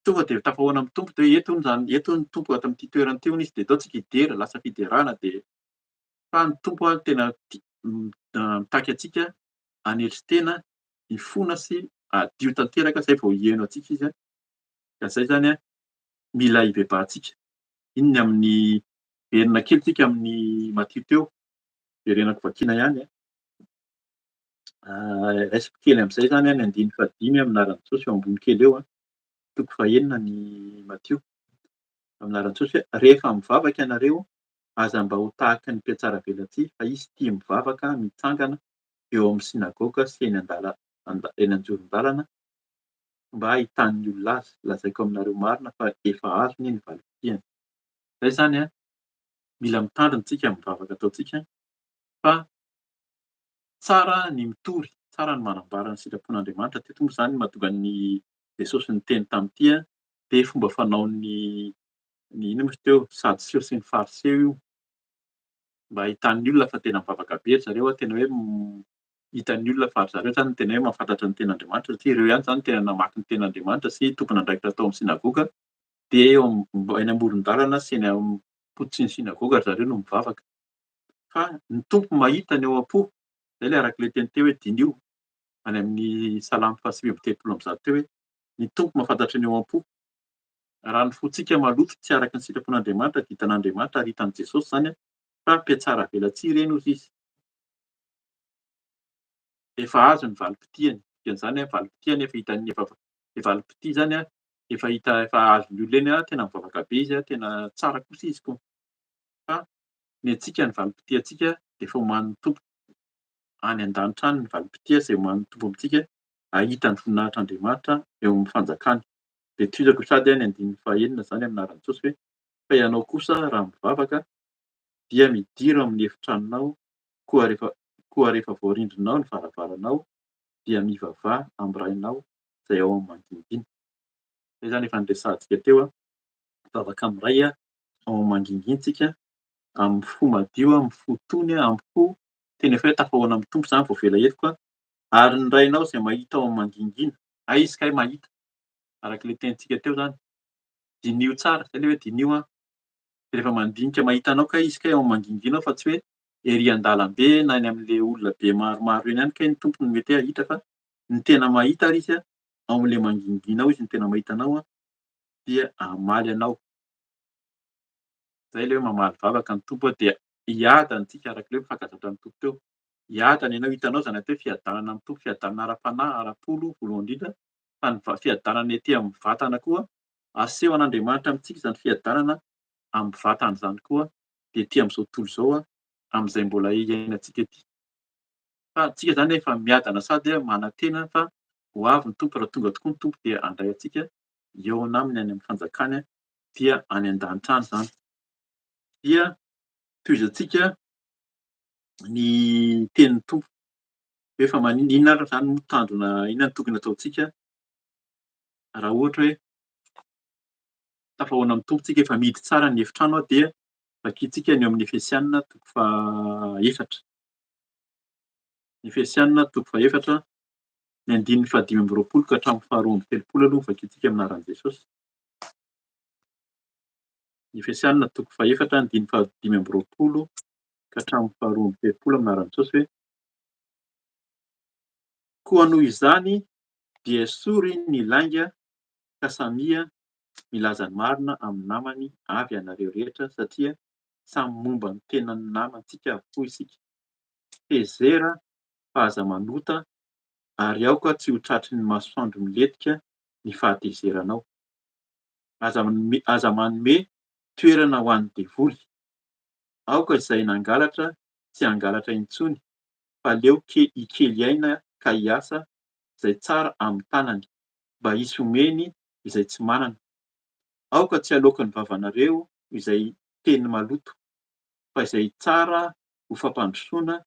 tonga de tafahoana amin'ny tompo de hoe eto zany, eto ny tompo ato amin'ity toerana ity hono izy de atao tsika hidera, lasa fiderana de fa ny tompo a tena mitaky antsika haneritry-tena, hifona sy hadio tanteraka zay vao hihaino antsika izy a. Ka zay zany a mila hibebahantsika. Iny ny amin'ny verina kely tsika amin'ny Matthieu teo, verenako vakiana ihany a. Raisiko kely am'zay zany a ny andiny fahadimy amin'ny anaran'i Jesosy eo ambony kely eo a, toko fahaenina ny Matthieu. Amin'ny anaran'i Jesosy hoe: rehefa mivavaka ianareo, aza mba ho tahaka ny mpiatsara velan-tsia, fa izy tia mivavaka mitsangana eo amin'ny sinagoga sy eny eny anjoron-dalana mba ahitany ny olona azy. Lazaiko aminareo marina fa efa azony ny valim-potoana. Zay zany a mila mitandrina tsika mivavaka ataontsika fa tsara ny mitory, tsara ny manambara ny sitrapon'Andriamanitra. Teto moa zany mahatonga ny Jesosy niteny tamin'ity a de fomba fanaon'ny inona moa izy teo, Sadoseo sy ny Fariseo io, mba ahitan'ny olona fa tena mivavaka be ry zareo a, tena hoe hitan'ny olona fa ry zareo zany tena hoe mahafantatra ny ten'Andriamanitra satria ireo ihany zany tena namaky ny ten'Andriamanitra sy tompon'andraikitra tao amin'ny sinagoga. De eo eny amoron-dalana sy eny am-pototry ny sinagoga ry zareo no mivavaka. Fa ny tompo mahita ny ao am-po. Zay le arak'le teny teo hoe dinio any amin'ny Salamy fahasivy amby telopolo amby zato teo hoe: ny tompo mahafantatra ny ao am-po. Raha ny fontsika maloto tsy araky ny sitrapon'Andriamanitra, ditan'Andriamanitra ary hitan'i Jesosy zany a, fa mpiatsara velan-tsia ireny hozy izy. Efa azo ny valim-potihany, dikan'izany a valim-potihany efa hitan'ny le valim-potia zany a efa hita, efa azon'ny olona eny a, tena mivavaka be izy a, tena tsara kosa izy koa. Fa ny antsika ny valim-potiantsika de efa omanin'ny tompo. Any an-danitra any ny valim-potia zay omanin'ny tompo amintsika, ahita ny voninahitr'Andriamanitra eo amin'ny fanjakany. De toizako sady ny andiny fahaenina zany amin'ny anaran'i Jesosy hoe: fa ianao kosa raha mivavaka dia midiro amin'ny efitranonao, koa rehefa voarindrinao ny varavaranao dia mivavaha am'rainao zay ao amin'ny mangingina. Zay zany efa niresahantsika teo a, mivavaka am'ray a ao amin'ny mangingiantsika, amin'ny fo madio, amin'ny fo tony, amin'ny fo tena efa hoe tafahoana amin'ny tompo zany vao vela etiko a, ary ny rainao zay mahita ao amin'ny mangingina, aizy kay mahita, arak'le tenintsika teo zany. Dinio tsara, zay le hoe dinio a, de rehefa mandinika mahita anao kay izy kay ao amin'ny mangingina ao fa tsy hoe ery an-dalambe na eny amin'le olona be maromaro eny ihany kay ny tompo no mety hoe ahita, fa ny tena mahita ary izy a, ao amin'le mangingina ao izy no tena mahita anao a, dia hamaly anao. Zay le hoe mamaly vavaka ny tompo a, de hiadana tsika arak'le hoe mifankazatra amin'ny tompo teo. Hiadana ianao hitanao zany hoe fiadanana amin'ny tompo, fiadanana ara-panahy, ara-polo voalohany indrindra, fa ny fiadanana ety amin'ny vatana koa aseho an'Andriamanitra amintsika zany fiadanana amin'ny vatana zany koa, de ety amin'izao tontolo izao a, amin'izay mbola iainantsika ety. Fa tsika zany efa miadana sady a manan-tena fa ho avy ny tompo, raha tonga tokoa ny tompo dia handray antsika hiaona aminy any amin'ny fanjakany a, dia any an-danitra any zany. Dia tohizantsika ny tenin'ny tompo hoe fa inona ary zany no tanjona, inona no tokony ataontsika raha ohatra hoe tafahoana amin'ny tompo tsika, efa miditra tsara ny efitrano a, dia vakiantsika ny eo amin'ny Efesianina toko faha-efatra. Ny Efesianina toko fahaefatra, ny andininy fahadimy amby roapolo ka hatramin'ny faharoa amby telopolo aloha ny vakiantsika amin'ny anaran'i Jesosy. Ny Efesianina toko fahaefatra, andininy fahadimy amby roapolo ka hatramin'ny faharoa amby telopolo amin'ny anaran'i Jesosy hoe: koa noho izany dia sory ny lainga ka samia milaza ny marina amin'ny namany avy ianareo rehetra satria samy momba ny tenany namantsika avokoa isika. Tezera fa aza manota ary aoka tsy ho tratry ny masoandro miletika ny fahatezeranao. Aza manome toerana ho an'ny devoly. Aoka izay nangalatra tsy hangalatra intsony, fa leo ikely aina ka hiasa izay tsara amin'ny tanany, mba hisy omeny izay tsy manana. Aoka tsy halaoko ny vavanareo izay teny maloto, fa izay tsara ho fampandrosoana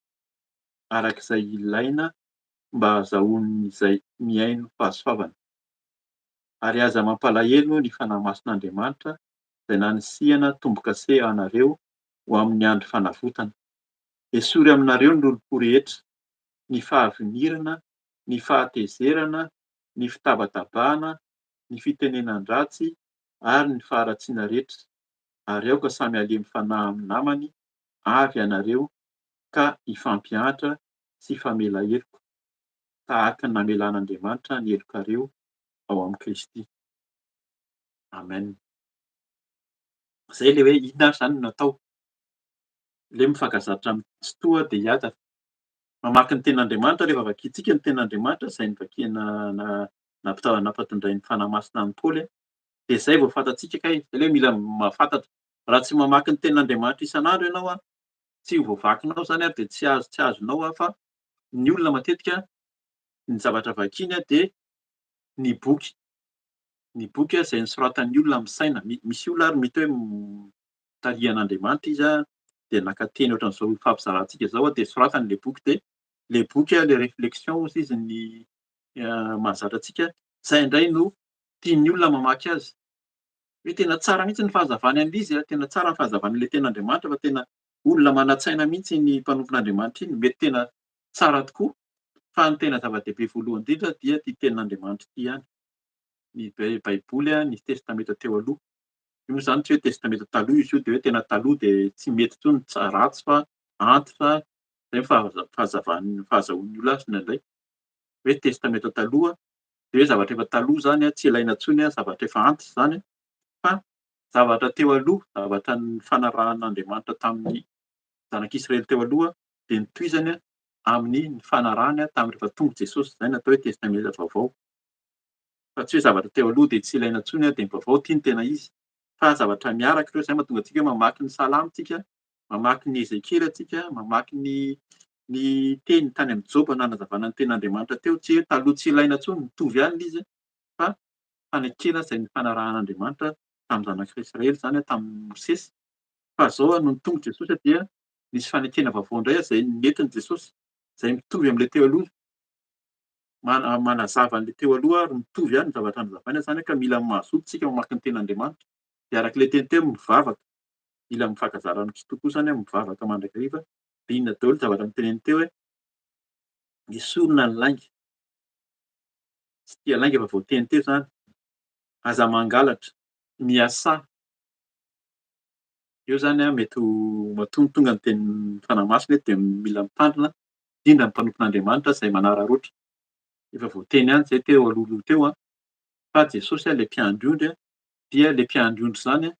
arak'izay ilaina mba ahazoana izay mihaino fahasoavana. Ary aza mampalahelo ny fanahy mason'Andriamanitra izay nanisihana tombo-kase anareo ho amin'ny andro fanavotana. Esory aminareo ny olom-po rehetra, ny fahavinirana, ny fahatezerana, ny fitabatabahana, ny fitenenan-dratsy ary ny faharatsiana rehetra. Ary aoka samy alemy fanahy amin'ny namany avy ianareo ka hifampianatra sy hifamela heloka, tahaka ny namelan'Andriamanitra ny helokareo ao amin'ny Kristy. Amen. Zay ilay hoe inona ary zany no natao? Ilay mifankazatra amin'ny tsy toa dia hiata. Mamaky ny ten'Andriamanitra rehefa vakiantsika ny ten'Andriamanitra izay novakiana nampatondray ny fanahy masina an'i Paoly, dia izay vao fantatsika kay. Zay ilay hoe mila mahafantatra. Raha tsy mamaky ny ten'Andriamanitra isan'andro ianao tsy ho voavakinao zany dia tsy azonao fa ny olona matetika ny zavatra vakiany dia ny boky. Ny boky izay nosoratan'ny olona amin'ny saina. Misy olona ary mety hoe tarihan'Andriamanitra izy dia naka-teny ohatran'izao fampizarantsika izao dia soratany ilay boky, dia ilay boky ilay réflexion hozy izy ny mahazatra antsika. Izay indray no tian'ny olona mamaky azy. Hoe tena tsara mihitsy ny fahazavany an'izy, tena tsara ny fahazavany ilay ten'Andriamanitra fa tena olona manan-tsaina mihitsy ny mpanompon'Andriamanitra iny, mety tena tsara tokoa. Fa ny tena zava-dehibe voalohany indrindra dia ity tenin'Andriamanitra ity ihany. Ny Baiboly, ny testameta teo aloha. Io moa zany tsy hoe testameta taloha izy io dia hoe tena taloha dia tsy mety intsony ratsy fa anty fa zay fahazahoan'ny olona azy indraindray. Hoe testameta taloha dia hoe zavatra efa taloha zany tsy ilaina intsony zavatra efa anty zany, fa zavatra teo aloha, zavatra ny fanarahan'Andriamanitra tamin'ny zanak'Israely teo aloha dia nitohizany amin'ny fanarahany tamin'ny rehefa tonga Jesosy. Izay no atao hoe testameta vaovao. Fa tsy hoe zavatra teo aloha dia tsy ilaina intsony dia ny vaovao ity no tena izy. Fa zavatra miaraka ireo, izay mahatonga antsika mamaky ny Salamy tsika, mamaky ny Ezekela tsika, mamaky ny teny tany amin'ny Joba nanazavana ny ten'Andriamanitra teo, tsy hoe taloha tsy ilaina intsony, mitovy ihany ilay izy, fa fanekena izay ny fanarahan'Andriamanitra tamin'ny zanak'Israely zany tamin'ny Mosesy. Fa izao noho ny tonga Jesosy dia nisy fanekena vaovao indray izay nentin' Jesosy, izay mitovy amin'ilay teo aloha. Manazava an'ilay teo aloha ary mitovy ihany ny zavatra nozavaina zany ka mila mazoto isika mamaky ny ten'Andriamanitra. Dia arak'ilay teny teo mivavaka, mila mifankazara ny Kristy koa zany mivavaka mandrakariva. Dia inona daholo ny zavatra noteneny teo hoe esorina ny lainga. Tsy tia lainga fa voateny teo zany. Aza mangalatra, miasa. Eo zany mety ho mahatonga ny tenin'ny fanahy masina dia mila mitandrina, indrindra ny mpanompon'Andriamanitra izay manararaotra. Efa voateny ihany izay teo alohaloha teo fa Jesosy ilay mpiandry ondry dia ilay mpiandry ondry zany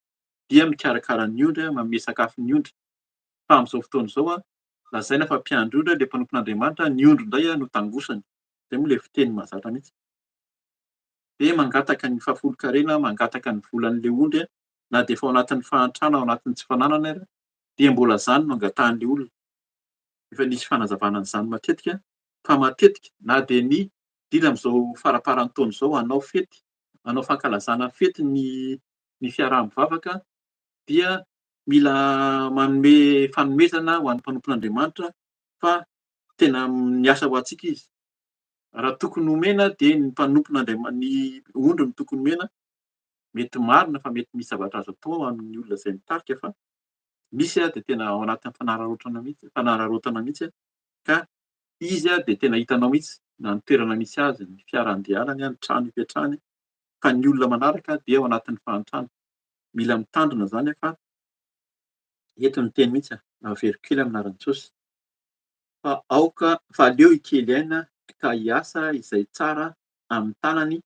dia mikarakara ny ondry, manome sakafo ny ondry. Fa amin'izao fotoana izao lazaina fa mpiandry ondry ilay mpanompon'Andriamanitra, ny ondry indray no tangosany. Izay moa ilay fiteny mahazatra mihitsy. Dia mangataka ny fahafolon-karena, mangataka ny volan'ilay ondry, na dia efa ao anatin'ny fahantrana, ao anatin'ny tsy fananana ary, dia mbola izany no angatahan'ilay olona. Efa nisy fanazavana an'izany matetika, fa matetika na dia ny indrindra amin'izao faraparan'ny taona izao hanao fety, hanao fankalazana fety ny fiaraha-mivavaka, dia mila manome fanomezana ho an'ny mpanompon'Andriamanitra fa tena miasa ho antsika izy. Raha tokony homena dia ny mpanompon'Andriamanitra, ny ondry no tokony homena. Mety marina fa mety misy zavatra azo atao ho an'ny olona izay mitarika, fa misy dia tena ao anatin'ny fanararaotana mihitsy ka Izy de tena hitanao mihitsy na ny toerana misy azy, ny fiara andehanany, ny trano ipetrahany, fa ny olona manaraka dia ao anatin'ny fahantrana. Mila mitandrina zany fa eto ny teny mihitsy very kely amin'aran'i Jesosy. Fa aoka fa aleo ikely aina ka hiasa izay tsara amin'ny tanany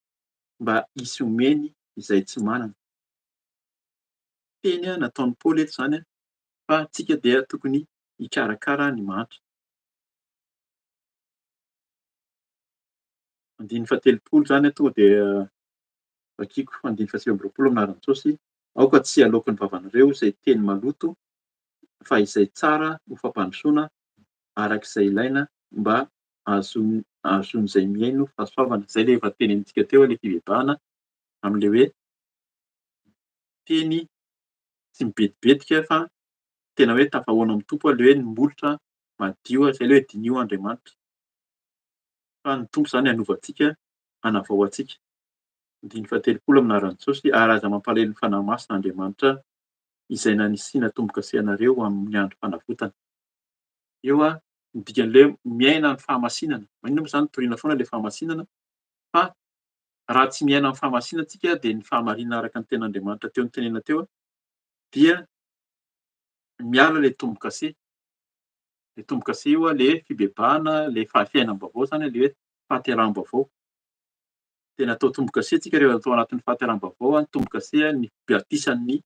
mba hisy omeny izay tsy manana. Teny nataon'i Paoly eto zany fa tsika dia tokony hikarakara ny mahantra. Andiny fahatelopolo zany tonga de vakiako andiny faha sivy amby roapolo amin'aran'i Jesosy. Aoka tsy halaoko ny vavanareo izay teny maloto fa izay tsara ho fampandrosoana arak'izay ilaina mba ahazon'izay miaino fahasoavana. Zay le efa tenenintsika teo le fivavahana am'le hoe teny tsy mibetibetika fa tena hoe tafahoana amin'ny tompo le hoe ny molotra madio zay le hoe dinio Andriamanitra. Fa ny tompo zany hanovantsika, hanavao antsika. Andiny fahatelopolo amin'aran'i Jesosy ary aza mampalahelo ny fanahy masin'Andriamanitra izay nanisiana tombo-kase anareo amin'ny andro fanavotana. Eo ny dikan'le miaina ny fahamasinana. Maninona moa zany toriana foana le fahamasinana fa raha tsy miaina amin'ny fahamasinana antsika de ny fahamarinana araka ny ten'Andriamanitra teo notenenina teo dia miala le tombo-kase. Le tombo-kase io le fibebahana, le fiainam-baovao zany le hoe fahateram-baovao. Tena atao tombo-kase tsika rehefa atao anatin'ny fahateram-baovao ny tombo-kase ny batisan'ny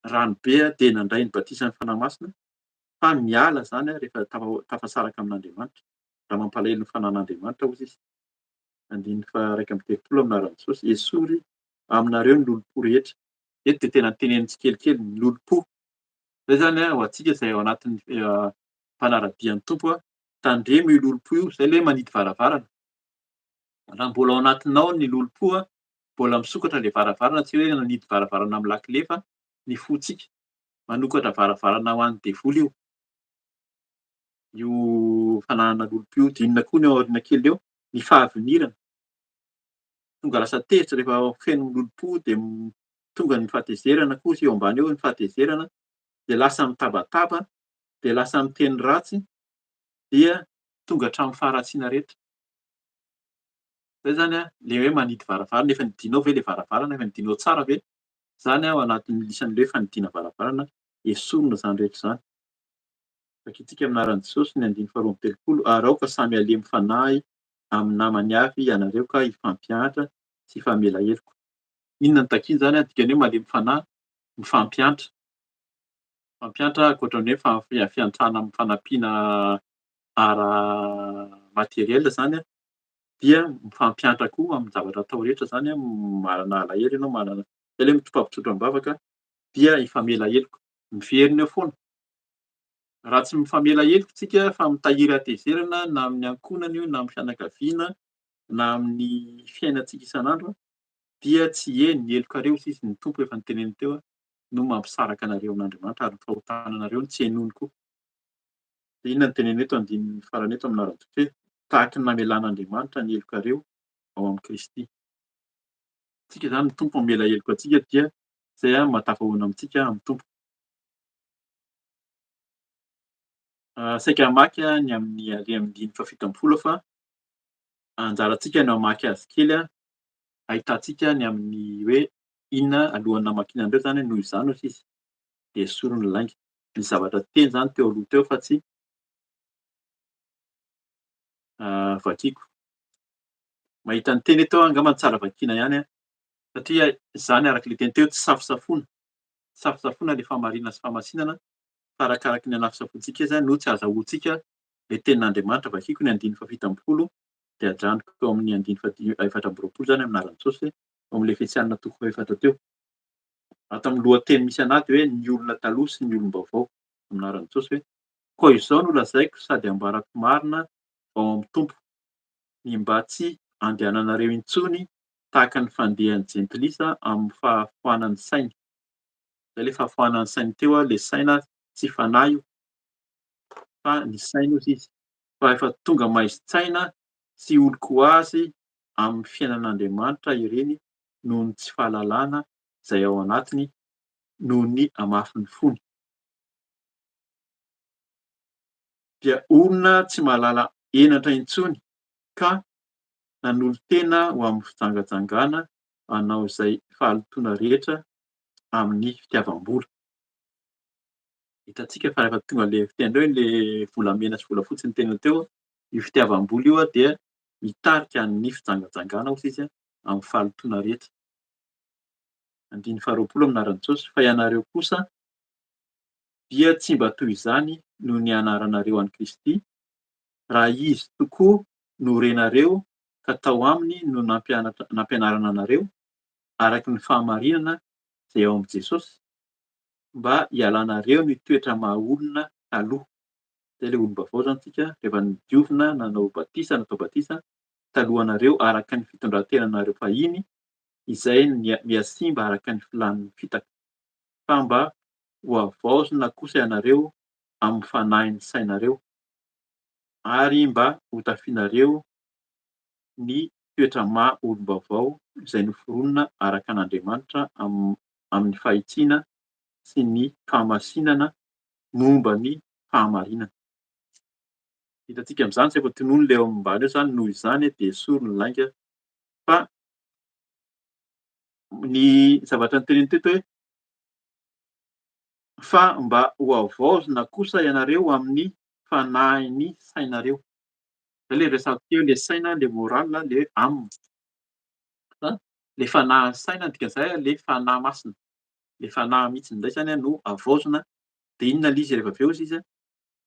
ranobe de nandray ny batisan'ny fanahy masina fa miala zany rehefa tafasaraka amin'Andriamanitra. Raha mampalahelo ny fanahin'Andriamanitra hozy izy. Andiny faha-raika amby telopolo amin'aran'i Jesosy. Esory aminareo ny lolo-po rehetra. Eto de tena teneniny tsikelikely ny lolo-po. Zay zany ho antsika izay ao anatin'ny fanaradian'ny tompo tandremo io lolo-po io, zay le manidy varavarana. Raha mbola ao anatinao ny lolo-po mbola misokatra le varavarana, tsy hoe nanidy varavarana amin'ny lakile fa ny fontsika manokatra varavarana ho an'ny devoly io. Io fanahana lolo-po io. De inona koa ny ao aoriana kely eo? Ny fahavinirana. Tonga lasa tezitra rehefa feno lolo-po de tonga ny fahatezerana koa eo ambany eo, ny fahatezerana de lasa mitabataba de lasa miteny ratsy dia tonga hatramin'ny faharatsiana rehetra. Zay zany le hoe manidy varavarana. Efa nidinao ve le varavarana? Efa nidinao tsara ve? Zany ao anatin'ny lisan'le hoe fanidiana varavarana. Esorina zany rehetra zany. Vakiantsika amin'aran'i Jesosy ny andiny faharoa amby telopolo. Ary aoka samy aleo mifanahy amin'ny namany avy ianareo ka hifampianatra sy hifamela heloko. Inona no takiana zany? Dikany hoe malemy fanahy, mifampianatra. Mifampianatra ankoatran'ny hoe fiantrana amin'ny fanampiana ara-materiel zany dia mifampianatra koa amin'ny zavatra atao rehetra zany manana alahelo ianao, manana zay le mitopavitsotra am-bavaka dia hifamela heloko. Miverina eo foana. Raha tsy mifamela heloko tsika fa mitahiry hatezerana na amin'ny ankohonana io na amin'ny fianakaviana na amin'ny fiainantsika isan'andro dia tsy heny ny helokareo sisa ny tompo efa noteneniny teo no mampisaraka anareo amin'Andriamanitra ary ny fahotananareo no tsy henoiny koa. De inona no teneniny eto andininy farany eto amin'aran'i Jesosy hoe tahaka ny namelan'Andriamanitra ny helokareo ao amin'ny Kristy. Tsika zany ny tompo mamela heloko antsika dia zay mahatafahoana amintsika amin'ny tompo. Saika hamaky ny amin'ny andiny fahafito amby folo fa anjarantsika ny hamaky azy kely ahitantsika ny amin'ny hoe inona alohan'ny hamakiana an'ireo zany noho izany hoy izy de esoriny lainga. Ny zavatra teny zany teo aloha teo fa tsy vakiako. Mahita ny teny eto angamba tsara vakiana ihany satria zany arak'le teny teo tsy safosafoana. Tsy safosafoana le fahamarinana sy fahamasinana fa arakaraky ny hanafisafontsika izy no tsy azahoantsika le tenin'Andriamanitra. Vakiako ny andiny fahafito amby folo de adraniko ao amin'ny andiny efatra amby roapolo zany amin'aran'i Jesosy ao amin'le fitsianana toko fahaefatra teo. Ato amin'ny lohateny misy anahy de hoe ny olona taloha sy ny olom-baovao amin'aran'i Jesosy hoe koa izao no lazaiko sady ambarako marina ao amin'ny tompo ny mba tsy andehananareo intsony tahaka ny fandehan'ny jentilisa amin'ny fahafoanan'ny saina. Zay le fahafoanan'ny saina teo le saina tsy fanahy io fa ny saina hozy izy. Fa efa tonga maizin-tsaina sy oloko azy amin'ny fiainan'Andriamanitra ireny noho ny tsy fahalalana zay ao anatiny noho ny hamafin'ny fony. dia olona tsy mahalala henatra intsony ka nanolo-tena ho amin'ny fijangajangana hanao izay fahalotoana rehetra amin'ny fitiavam-bola. Hitantsika fa rehefa tonga le fitendreo le volamena sy volafotsy ny tenany teo, io fitiavam-bola io dia mitarika ny fijangajangana hozy izy amin'ny fahalotoana rehetra. 20 amin'aran'i Jesosy. Fa ianareo kosa dia tsy mba toy izany noho ny anaranareo an'i Kristy, raha izy tokoa no renareo ka tao aminy no nampianarana anareo araky ny fahamarinana izay ao amin'i Jesosy, mba hialanareo ny toetra maha-olona taloha. Zay ilay olom-baovao zany tsika rehefa nidiovina natao batisa talohanareo araka ny fitondran-tenanareo fahiny izay mihasimba araka ny filan'ny fitaka, fa mba ho avaozona kosa ianareo amin'ny fanahin'ny sainareo ary mba ho tafianareo ny toetra maha-olom-baovao izay noforonina araka an'Andriamanitra amin'ny fahitsiana sy ny fahamasinana momba ny fahamarinana. Hitantsika amin'izany tsy efa tonono ilay eo ambany eo zany, noho izany dia esorina ny lainga, fa ny zavatra noteneniny teto hoe fa mba ho avaozona kosa ianareo amin'ny fanahin'ny sainareo. Zay ilay resahantsika teo, ilay saina, ilay moral, ilay âme. Fa le fanahin'ny saina dikan'izay le fanahy masina, le fanahy mihitsy indray zany no avaozona. Dia inona ilay izy rehefa avy eo izy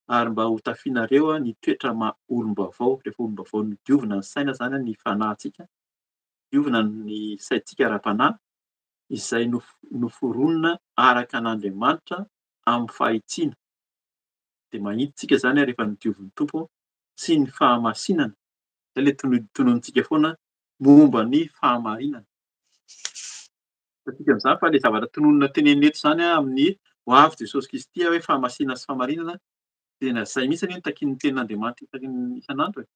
ary mba ho tafianareo ny toetra maha-olom-baovao. Rehefa olom-baovao no diovina ny saina zany ny fanahintsika, diovina ny saintsika ara-panahy izay noforonina araka an'Andriamanitra amin'ny fahitsiana. Dia mahitsy tsika zany rehefa ny diovin'ny Tompo sy ny fahamasinana. Zay ilay tononontsika foana momba ny fahamarinana. Hitantsika amin'izany fa ilay zavatra tononona tenenina eto zany amin'ny ho avy Jesosy Kristy hoe fahamasinana sy fahamarinana, tena izay mihitsy anie no takin'ny tenin'Andriamanitra isan'andro e.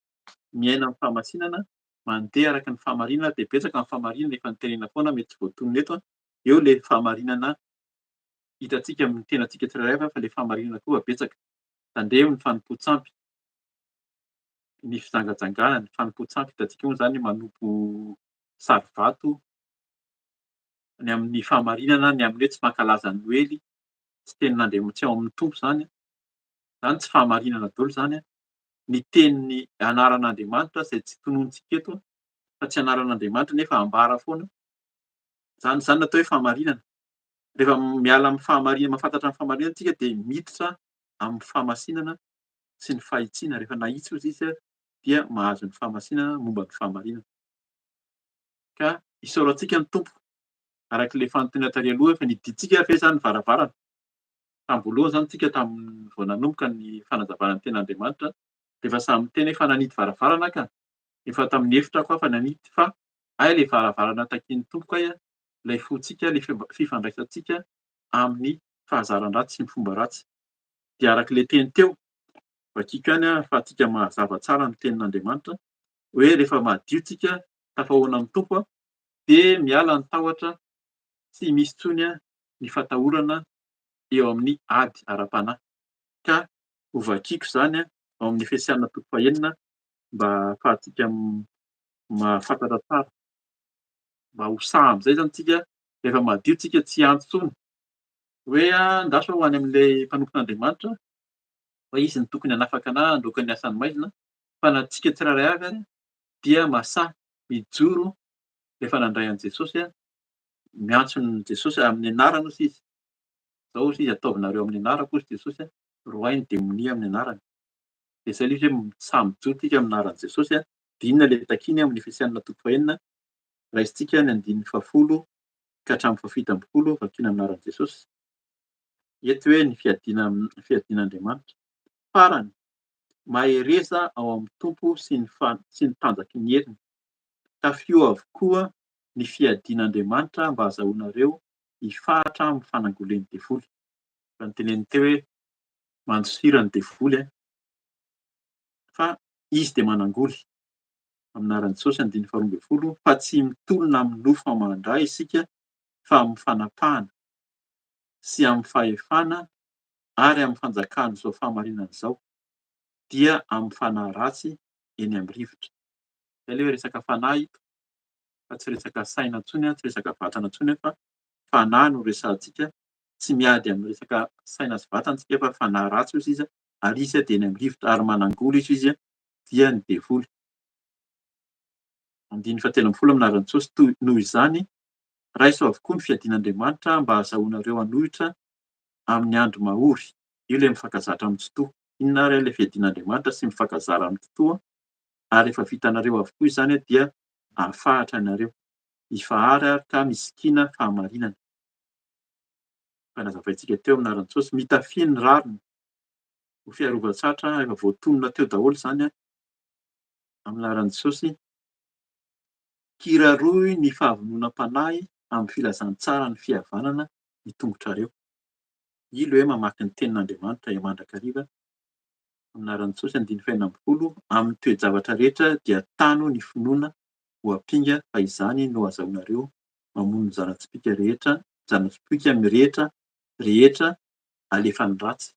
Miaina amin'ny fahamasinana, mandeha araka ny fahamarinana, dia betsaka amin'ny fahamarinana efa nitenena foana, mety tsy voatonona eto. Eo ilay fahamarinana hitantsika amin'ny tenantsika tsirairay fa ilay fahamarinana koa betsaka. Tandremo ny fanompoan-tsampy, ny fijangajangana, ny fanompoan-tsampy. Hitantsika moa zany manompo sary-vato ny amin'ny fahamarinana, ny amin'ny hoe tsy mankalaza ny Noely, tsy tenin'Andriamanitra, tsy ao amin'ny Tompo zany. Zany tsy fahamarinana daholo zany. Ny tenin'ny anaran'Andriamanitra izay tsy tononontsika eto, fa tsy anaran'Andriamanitra nefa ambara foana. Zany natao hoe fahamarinana. Rehefa miala amin'ny fahamarinana, mahafantatra ny fahamarinana tsika dia miditra amin'ny fahamasinana sy ny fahitsiana. Rehefa nahitsy hozy izy dia mahazo ny fahamasinana momba ny fahamarinana. Ka isaorantsika ny Tompo arak'ilay fanontaniana tary aloha, efa nidintsika ve zany ny varavarana. Tamin'ny voalohany zany tsika tamin'ny vao nanomboka ny fanazavana ny tenan'Andriamanitra, dia efa samy miteny hoe fa nanity varavarana ka, efa tamin'ny efitra koa fa nanity, fa ay ilay varavarana takin'ny Tompo kay ilay ifontsika, ilay fifandraisantsika amin'ny fahazaran-dratsy sy ny fomba ratsy. Dia arak'ilay teny teo vakiko ihany ahafahantsika mahazava tsara ny tenin'Andriamanitra hoe rehefa madio tsika tafahoana amin'ny Tompo dia miala ny tahotra tsy misy intsony ny fatahorana eo amin'ny ady ara-panahy. Ka ho vakiko zany ao amin'ny Efesianina 4:4 mba ahafahantsika mahafantatra tsara, mba ho sahy amin'izay zany tsika rehefa madio tsika tsy antso intsony hoe andaso aho ho any amin'ilay mpanompon'Andriamanitra fa izy ny tokony hanafaka anahy handroaka ny asany maizina. Fa na tsika tsirairay avy dia mahasahy mijoro rehefa nandray an'i Jesosy, miantsona Jesosy amin'ny anarany hozy izy. Zao hozy izy ataovinareo amin'ny anarako hozy Jesosy, rohainy demonia amin'ny anarany. Dia izay ilay izy hoe sahy mijoro tsika amin'ny anaran'i Jesosy. Dia inona ilay takiany amin'ny Efesianina 4:4, raisintsika ny 10 ka hatramin'ny 17 vakiana amin'ny anaran'i Jesosy. Eto hoe ny fiadian'Andriamanitra farany mahereza ao amin'ny Tompo sy ny tanjaky ny heriny. Tafio avokoa ny fiadian'Andriamanitra mba ahazoanareo hifahatra amin'ny fanangolen'ny devoly. Fa noteneniny teo hoe mandosira ny devoly, fa izy dia manangoly. Amin'ny anaran'i Jesosy 12 fa tsy mitolona amin'ny nofo amandray isika, fa amin'ny fanapahana sy amin'ny fahefana ary amin'ny fanjakana izao fahamarinana izao. dia amin'ny fanahy ratsy eny amin'ny rivotra. Zay ilay hoe resaka fanahy ito, fa tsy resaka saina intsony, tsy resaka vatana intsony fa fanahy no resahantsika. Tsy miady amin'ny resaka saina sy vatana isika fa fanahy ratsy ozy izy, ary izy dia eny amin'ny rivotra ary manangoly izy dia ny devoly. 110 amin'ny Jesosy noho izany raiso avokoa ny fiadian'Andriamanitra mba ahazahoanareo hanohitra amin'ny andro mahory. Io ilay mifankazatra amin'ny totoa. Inona ary ilay fiadian'Andriamanitra sy mifankazara amin'ny totoa? Ary rehefa vitanareo avokoa izany dia ahafahatra anareo hifahary ary ka misikina fahamarinana. Fa nazavaintsika teo amin'ny Jesosy, mitafia ny rariny ho fiarovan-tsatra efa voatonona teo daholo izany amin'ny Jesosy. Kiraroy ny fahavononam-panahy amin'ny filazantsara ny fihavanana ny tongotrareo. Io ilay hoe mamaky ny tenin'Andriamanitra mandrakariva amin'ny Jesosy 1:40. Amin'ny toe-javatra rehetra dia tano ny finoana ho ampinga, fa izany no ahazahoanareo mamono ny zana-tsipika rehetra, zana-tsipika mirehitra rehetra alefa ny ratsy.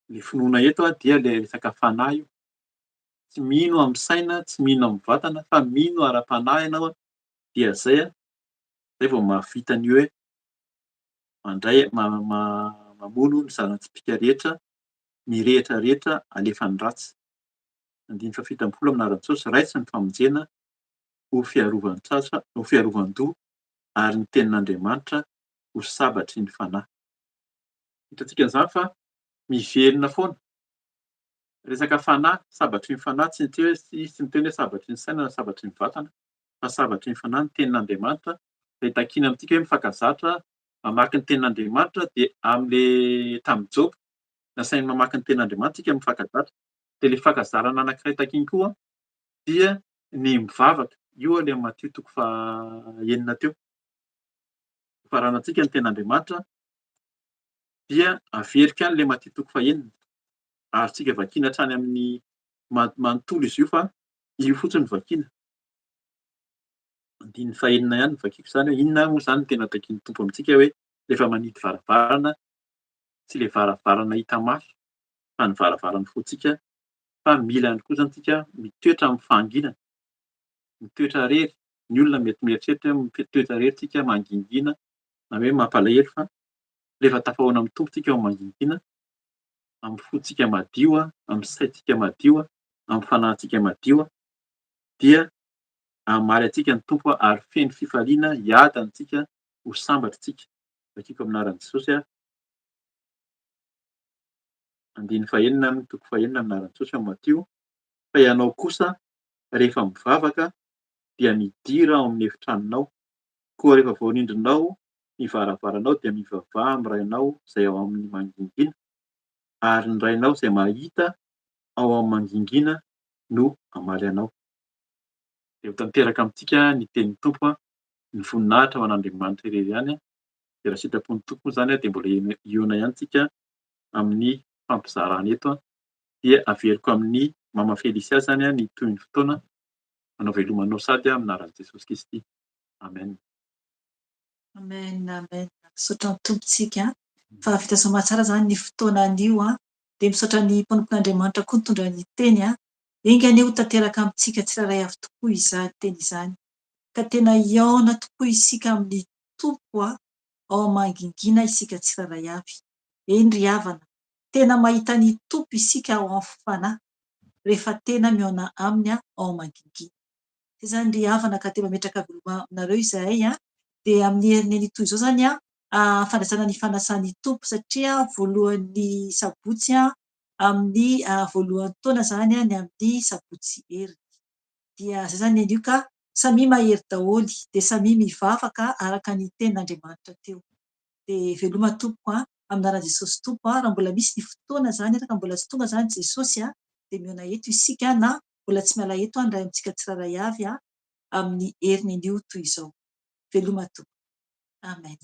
Ilay finoana eto dia ilay resaka fanahy io. Tsy mino amin'ny saina, tsy mino amin'ny vatana, fa mino ara-panahy ianao dia zay vao mahavita ny hoe mandray mamono ny zana-tsipika rehetra, mirehitra rehetra alefa ny ratsy. 170 amin'ny Jesosy, raisy ny famonjena ho fiarovan-tsatra, ho fiarovan-doha, ary ny tenin'Andriamanitra ho sabatry ny fanahy. Hitantsika an'izany fa miverina foana resaka fanahy, sabatry ny fanahy, tsy miteny hoe sabatry ny saina na sabatry ny vatana, fa sabatry ny fanahy ny tenin'Andriamanitra. Ilay takiana amintsika hoe mifankazatra, mamaky ny tenin'Andriamanitra dia amin'ilay tamin'ny Job, nasainy mamaky ny tenin'Andriamanitra isika mifankazatra. Dia ilay fankazarana anankiray takiany koa dia ny mivavaka. Io ilay amin'ny Matio 9 teo. Faranantsika ny tenin'Andriamanitra dia averika any ilay Matio 9, ary tsika vakiana hatrany amin'ny manontolo izy io, fa io fotsiny vakiana. 9 ihany vakiako izany hoe inona moa izany tena takian'ny Tompo amintsika hoe rehefa manidy varavarana, tsy ilay varavarana hita maso fa ny varavarana fotsika, fa mila ihany koa izany tsika mitoetra amin'ny fahanginana, mitoetra rery. Ny olona mety mieritreritra hoe mitoetra rery tsika mangingina na hoe mampalahelo, fa rehefa tafahoana amin'ny Tompo tsika ao mangingina, amin'ny fontsika madio, amin'ny saintsika madio, amin'ny fanahintsika madio, dia hamaly antsika ny Tompo ary feno fifaliana hiady antsika ho sambatritsika. Vakiako amin'ny Jesosy 1:fahenina amin'ny 9 amin'ny Jesosy amin'ny Matio. Fa ianao kosa rehefa mivavaka dia midira ao amin'ny efitranonao, koa rehefa voanindrinao ny varavaranao dia mivavaha amin'ny rainao izay ao amin'ny mangingina, ary ny rainao izay mahita ao amin'ny mangingina no hamaly anao. Dia ho tanteraka amintsika ny tenin'ny Tompo, ny voninahitra ho an'Andriamanitra irery ihany. Dia raha sitrapon'ny Tompo izany dia mbola hiona ihany tsika amin'ny fampizarana eto. Dia averiko amin'ny Mama Felisia izany ny toy ny fotoana, manao velomanao sady amin'ny anaran'i Jesosy Kristy. Amen. Amen, amen. Misaotra ny tompontsika fa vita soamantsara izany ny fotoana anio dia misaotra ny mpanompon'Andriamanitra koa nitondra ny teny engany ho tanteraka amintsika tsiraray avy tokoa izany teny izany. Ka tena hiaona tokoa isika amin'ny Tompo ao mangingina isika tsiraray avy. Eny ry havana, tena mahita ny Tompo isika ao amin'ny fanahy rehefa tena mihaona aminy ao mangingina. Izany ry havana ka tena mametraka veloma aminareo izahay dia amin'ny herin'ny an'ito izao izany fandraisana ny fanasan'ny Tompo, satria voalohan'ny sabotsy amin'ny voalohan'ny taona izany ny amin'ny sabotsy heriny. Dia izay izany ny anio ka samy mahery daholo dia samy mivavaka araka ny tenin'Andriamanitra teo. Dia veloma Tompo amin'ny anaran'i Jesosy Tompo raha mbola misy ny fotoana izany, raha mbola tsy tonga izany Jesosy dia mihaona eto isika na mbola tsy miala eto andray amintsika tsiraray avy amin'ny herin'ny anio toy izao. Veloma Tompo. Amen.